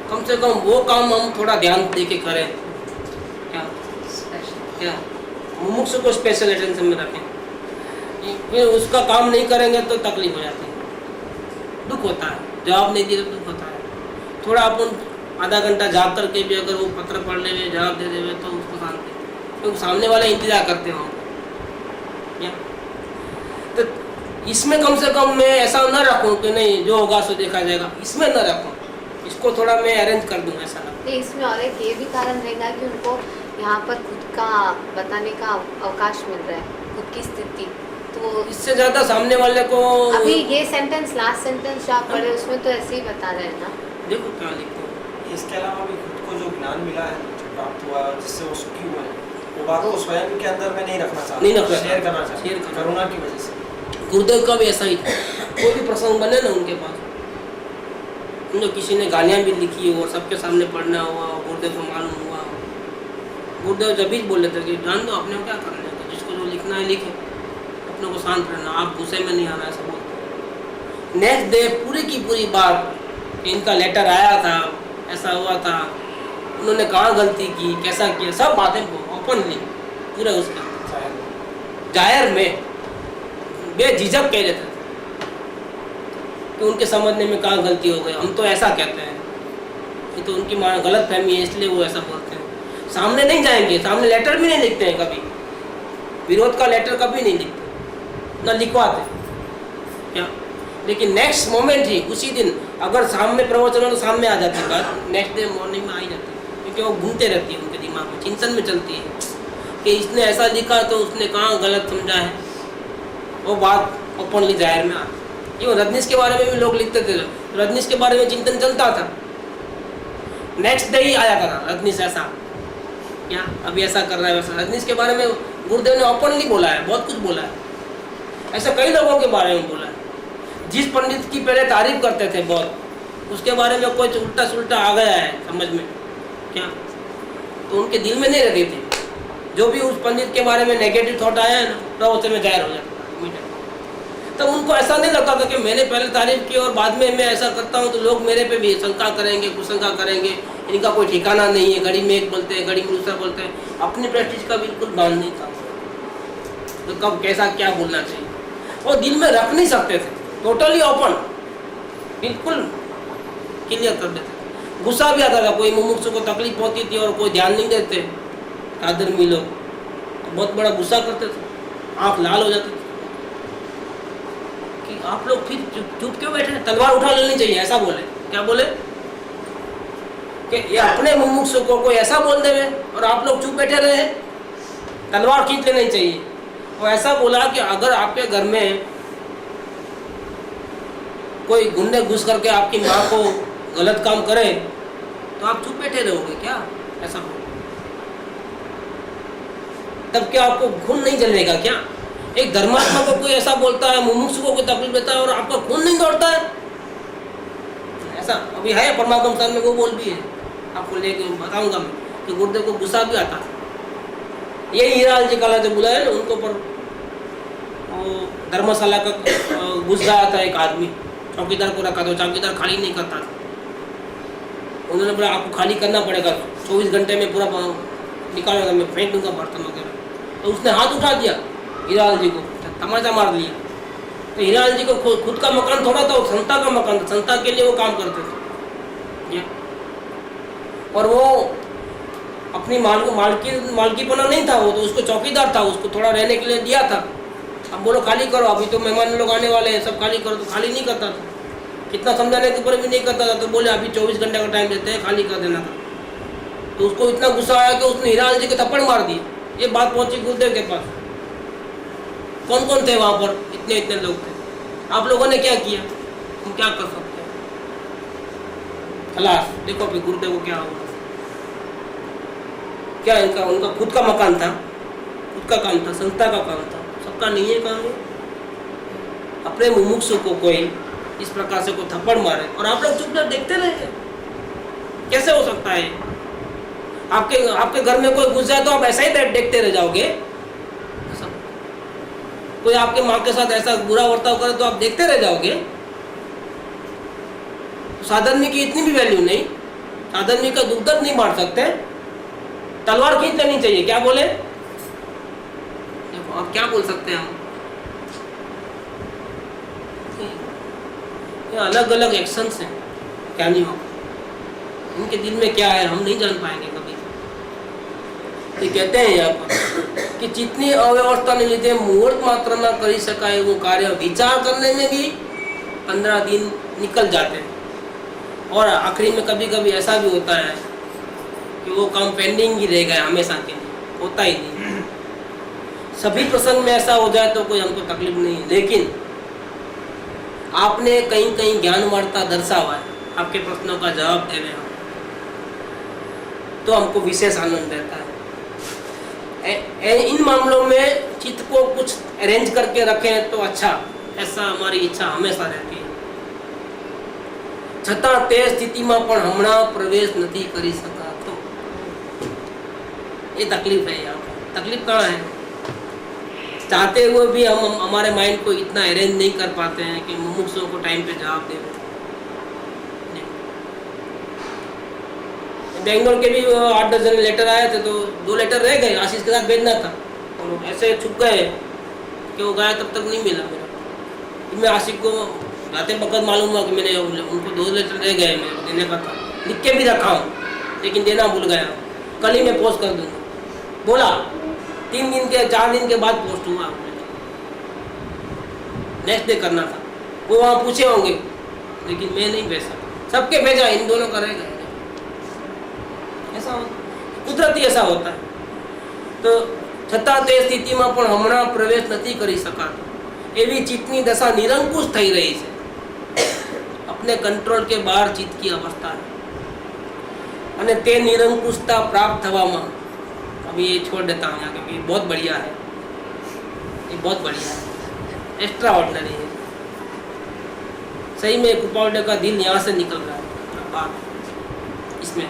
कम से कम वो काम हम थोड़ा ध्यान दे के करें। क्या क्या मुमुक्षु को स्पेशल अटेंशन में रखें, फिर उसका काम नहीं करेंगे तो तकलीफ हो जाती है, दुख होता है, जवाब नहीं दिया तो दुख होता है। थोड़ा अपन आधा घंटा जाग करके भी अगर वो पत्र पढ़ ले, जवाब दे देवे तो उसको शांति, क्योंकि सामने वाले इंतजार करते हो। तो इसमें कम से कम मैं ऐसा न रखूं कि नहीं जो होगा सो देखा जाएगा, इसमें न रखूं, इसको थोड़ा मैं अरेंज कर दूं, ऐसा लगता है। इसमें और एक ये भी कारण रहेगा कि उनको यहाँ पर खुद का बताने का अवकाश मिल रहा है, खुद की स्थिति। तो इससे ज्यादा सामने वाले को अभी ये सेंटेंस, लास्ट सेंटेंस जो आप पढ़े उसमें तो ऐसे ही बता रहे हैं ना, देखो क्या लिखते हैं। इसके अलावा भी खुद को जो ज्ञान मिला है, जो प्राप्त हुआ, जिससे वो सुखी हुआ है, वो बात को स्वयं के अंदर में नहीं रखना चाहता, नहीं रखना, शेयर करना चाहता, शेयर करना। करुणा की वजह से। गुरुदेव का भी ऐसा ही था, कोई भी प्रसंग बने ना उनके पास, उनको किसी ने गालियाँ भी लिखी और सबके सामने पढ़ना हुआ, गुरुदेव को मालूम हुआ, गुरुदेव जब भी बोल लेते कि जान दो अपने को क्या करना है, जिसको जो लिखना है लिखे, अपने को शांत रहना, आप गुस्से में नहीं आना, ऐसा बोलते। नेक्स्ट डे पूरी की पूरी बात, इनका लेटर आया था, ऐसा हुआ था, उन्होंने कहाँ गलती की, कैसा किया, सब बातें ओपनली पूरा उसका जाहिर में बेझिझक कह देते थे कि उनके समझने में कहाँ गलती हो गई। हम तो ऐसा कहते हैं, ये तो उनकी गलत फहमी है, इसलिए वो ऐसा बोलते हैं। सामने नहीं जाएंगे, सामने लेटर भी नहीं लिखते हैं, कभी विरोध का लेटर कभी नहीं लिखते, न लिखवाते क्या। लेकिन नेक्स्ट मोमेंट ही, उसी दिन अगर सामने प्रवचन हो तो सामने आ जाती बात, नेक्स्ट डे मॉर्निंग में आ ही जाती है, क्योंकि वो घूमते रहती है उनके दिमाग में, चिंतन में चलती है कि इसने ऐसा लिखा तो उसने कहाँ गलत समझा है, वो बात ओपनली जाहिर में आता। ये रजनीश के बारे में भी लोग लिखते थे, रजनीश के बारे में चिंतन चलता था, नेक्स्ट डे ही आ जाता था रजनीश ऐसा क्या अभी ऐसा कर रहा है वैसा। रजनीश के बारे में गुरुदेव ने ओपनली बोला है, बहुत कुछ बोला है, ऐसा कई लोगों के बारे में बोला है। जिस पंडित की पहले तारीफ करते थे बहुत, उसके बारे में कोई उल्टा सुल्टा आ गया है समझ में क्या, तो उनके दिल में नहीं रहती थी। जो भी उस पंडित के बारे में नेगेटिव थॉट आया है ना, तो उसे में जाहिर हो जाता था। तब उनको ऐसा नहीं लगता था कि मैंने पहले तारीफ की और बाद में मैं ऐसा करता हूँ तो लोग मेरे पे भी शंका करेंगे, कुशंका करेंगे, इनका कोई ठिकाना नहीं है, घड़ी में एक बोलते हैं, घड़ी में दूसरा बोलते हैं। अपनी प्रेस्टीज का बिल्कुल बांध नहीं था, तो कब कैसा क्या बोलना चाहिए और दिल में रख नहीं सकते थे, टोटली ओपन, बिल्कुल क्लियर कर देते। गुस्सा भी आता था, कोई मुमुक्षु को तकलीफ होती थी और कोई ध्यान नहीं देते आदमी लोग, तो बहुत बड़ा गुस्सा करते थे, आँख लाल हो जाती थी कि आप लोग फिर चुप क्यों बैठे, तलवार उठा लेनी चाहिए, ऐसा बोले। क्या बोले कि ये अपने मुमुक्षु को कोई ऐसा बोल देवे और आप लोग चुप बैठे रहे, तलवार खींच लेनी चाहिए। और ऐसा बोला कि अगर आपके घर में कोई गुंडे घुस करके आपकी माँ को गलत काम करे तो आप चुप बैठे रहोगे क्या, ऐसा बोला। तब क्या आपको खून नहीं जलेगा क्या? एक धर्मात्मा को कोई ऐसा बोलता है, मुमुक्षु को कोई तकलीफ देता है और आपका खून नहीं दौड़ता है? ऐसा अभी है परमात्मा स्थान में, वो बोल भी है, आपको लेके बताऊंगा मैं कि गुरुदेव को गुस्सा भी आता था। यही हीरालाल जी काला जो बुलाए ना, उनको पर धर्मशाला का घुस गया था एक आदमी, चौकीदार को रखा था, चौकीदार खाली नहीं करता था। उन्होंने बोला आपको खाली करना पड़ेगा, 24 घंटे में पूरा निकालेगा, मैं फेंक दूंगा बर्तन वगैरह। तो उसने हाथ उठा दिया हीरालाल जी को, तमाचा मार लिया। तो हीरालाल जी को खुद का मकान थोड़ा था, संता का मकान था, संता के लिए वो काम करते थे। और वो अपनी मालकीपना नहीं था, वो तो उसको चौकीदार था, उसको थोड़ा रहने के लिए दिया था। अब बोलो खाली करो, अभी तो मेहमान लोग आने वाले हैं, सब खाली करो, तो खाली नहीं करता था। कितना समझाने के ऊपर भी नहीं करता था, तो बोले अभी 24 घंटे का टाइम देते हैं, खाली कर देना था। तो उसको इतना गुस्सा आया कि उसने हीरालाल जी के थप्पड़ मार दिए। ये बात पहुंची गुरुदेव के पास। कौन कौन थे वहां पर? इतने लोग थे। आप लोगों ने क्या किया? हम क्या कर सकते हैं? खलास, देखो अभी गुरुदेव को क्या हुआ। क्या इनका उनका खुद का मकान था, खुद का काम था, संस्था का काम था, सबका नहीं है काम। अपने मुमुक्षु को कोई इस प्रकार से कोई थप्पड़ मारे और आप लोग चुपचाप देखते रहे, कैसे हो सकता है? आपके घर में कोई घुस जाए तो आप ऐसा ही देखते रह जाओगे? कोई आपके माँ के साथ ऐसा बुरा बर्ताव करे तो आप देखते रह जाओगे? साधर्मी की इतनी भी वैल्यू नहीं, साधर्मी का दुख दर्द नहीं बांट सकते, तलवार खींच लेनी चाहिए। क्या बोले? देखो अब क्या बोल सकते हैं हम? ये अलग अलग एक्शंस हैं ज्ञानियों, इनके दिल में क्या है हम नहीं जान पाएंगे कभी। ये कहते हैं यहाँ पर कि जितनी अव्यवस्था ने लीधे मुहूर्त मात्र न कर सकाए वो कार्य विचार करने में भी 15 दिन निकल जाते हैं। और आखिरी में कभी कभी ऐसा भी होता है कि वो काम पेंडिंग ही रह गया, हमेशा के लिए होता ही नहीं। सभी प्रसंग में ऐसा हो जाए तो कोई हमको तकलीफ नहीं है, लेकिन आपने कहीं कहीं ज्ञान वार्ता दर्शा हुआ है, आपके प्रश्नों का जवाब दे रहे हो तो हमको विशेष आनंद रहता है। इन मामलों में चित्त को कुछ अरेंज करके रखें तो अच्छा, ऐसा हमारी इच्छा हमेशा रहती है। छता ते स्थिति में पण हमणा प्रवेश नहीं करी सका तो ये तकलीफ है। यहाँ तकलीफ कहाँ है? चाहते हुए भी हम हमारे माइंड को इतना अरेंज नहीं कर पाते हैं कि मुमुक्षुओं को टाइम पे जवाब दे। बेंगलोर के भी 8-10 लेटर आए थे, तो 2 लेटर रह गए, आशीष के साथ भेजना था और ऐसे छुप गए कि वो गया तब तक नहीं मिला मेरा। मैं आशिक को जाते वक्त मालूम हुआ कि मैंने उनको 2 लेटर रह गए, मेरे देने का था, लिख के भी रखा हूँ लेकिन देना भूल गया। कल ही मैं पोस्ट कर दूँगा बोला, 3 दिन के 4 दिन के बाद पोस्ट हुआ, नेक्स्ट डे करना था। वो वहाँ पूछे होंगे लेकिन मैं नहीं भेज सकता, सबके भेजा, इन दोनों का रह गया। ऐसा कुदरती ऐसा होता है। तो छता ते स्थिति में पण हमणा प्रवेश नहीं करी सका। એવી ચિત્તની દશા નિરંકુશ થઈ રહી છે. अपने कंट्रोल के बहार चित्त की अवस्था है. અને તે નિરંકુશતા प्राप्त થવામાં अभी ये छोड़ देता हूँ यहाँ क्योंकि बहुत बढ़िया है, ये बहुत बढ़िया है, एक्स्ट्रा ऑर्डिनरी है. सही में कृपावड़े का दिल यहाँ से निकल रहा है बात इसमें.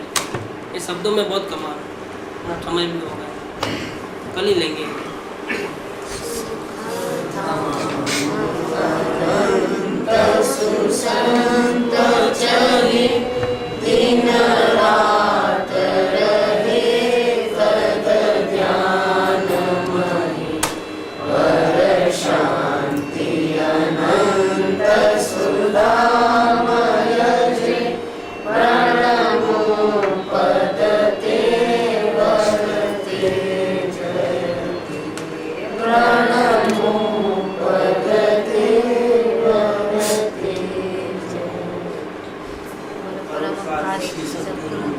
ये शब्दों में बहुत कमाल है. समय भी हो गया, कल ही लेंगे. सुसंत चले दिन रात रहे तद ध्यान महि वर शांति अनंत सुधामय जे प्रणमो पदते वरते जयति प्रणमो पदते परम कार्य सद्गुरु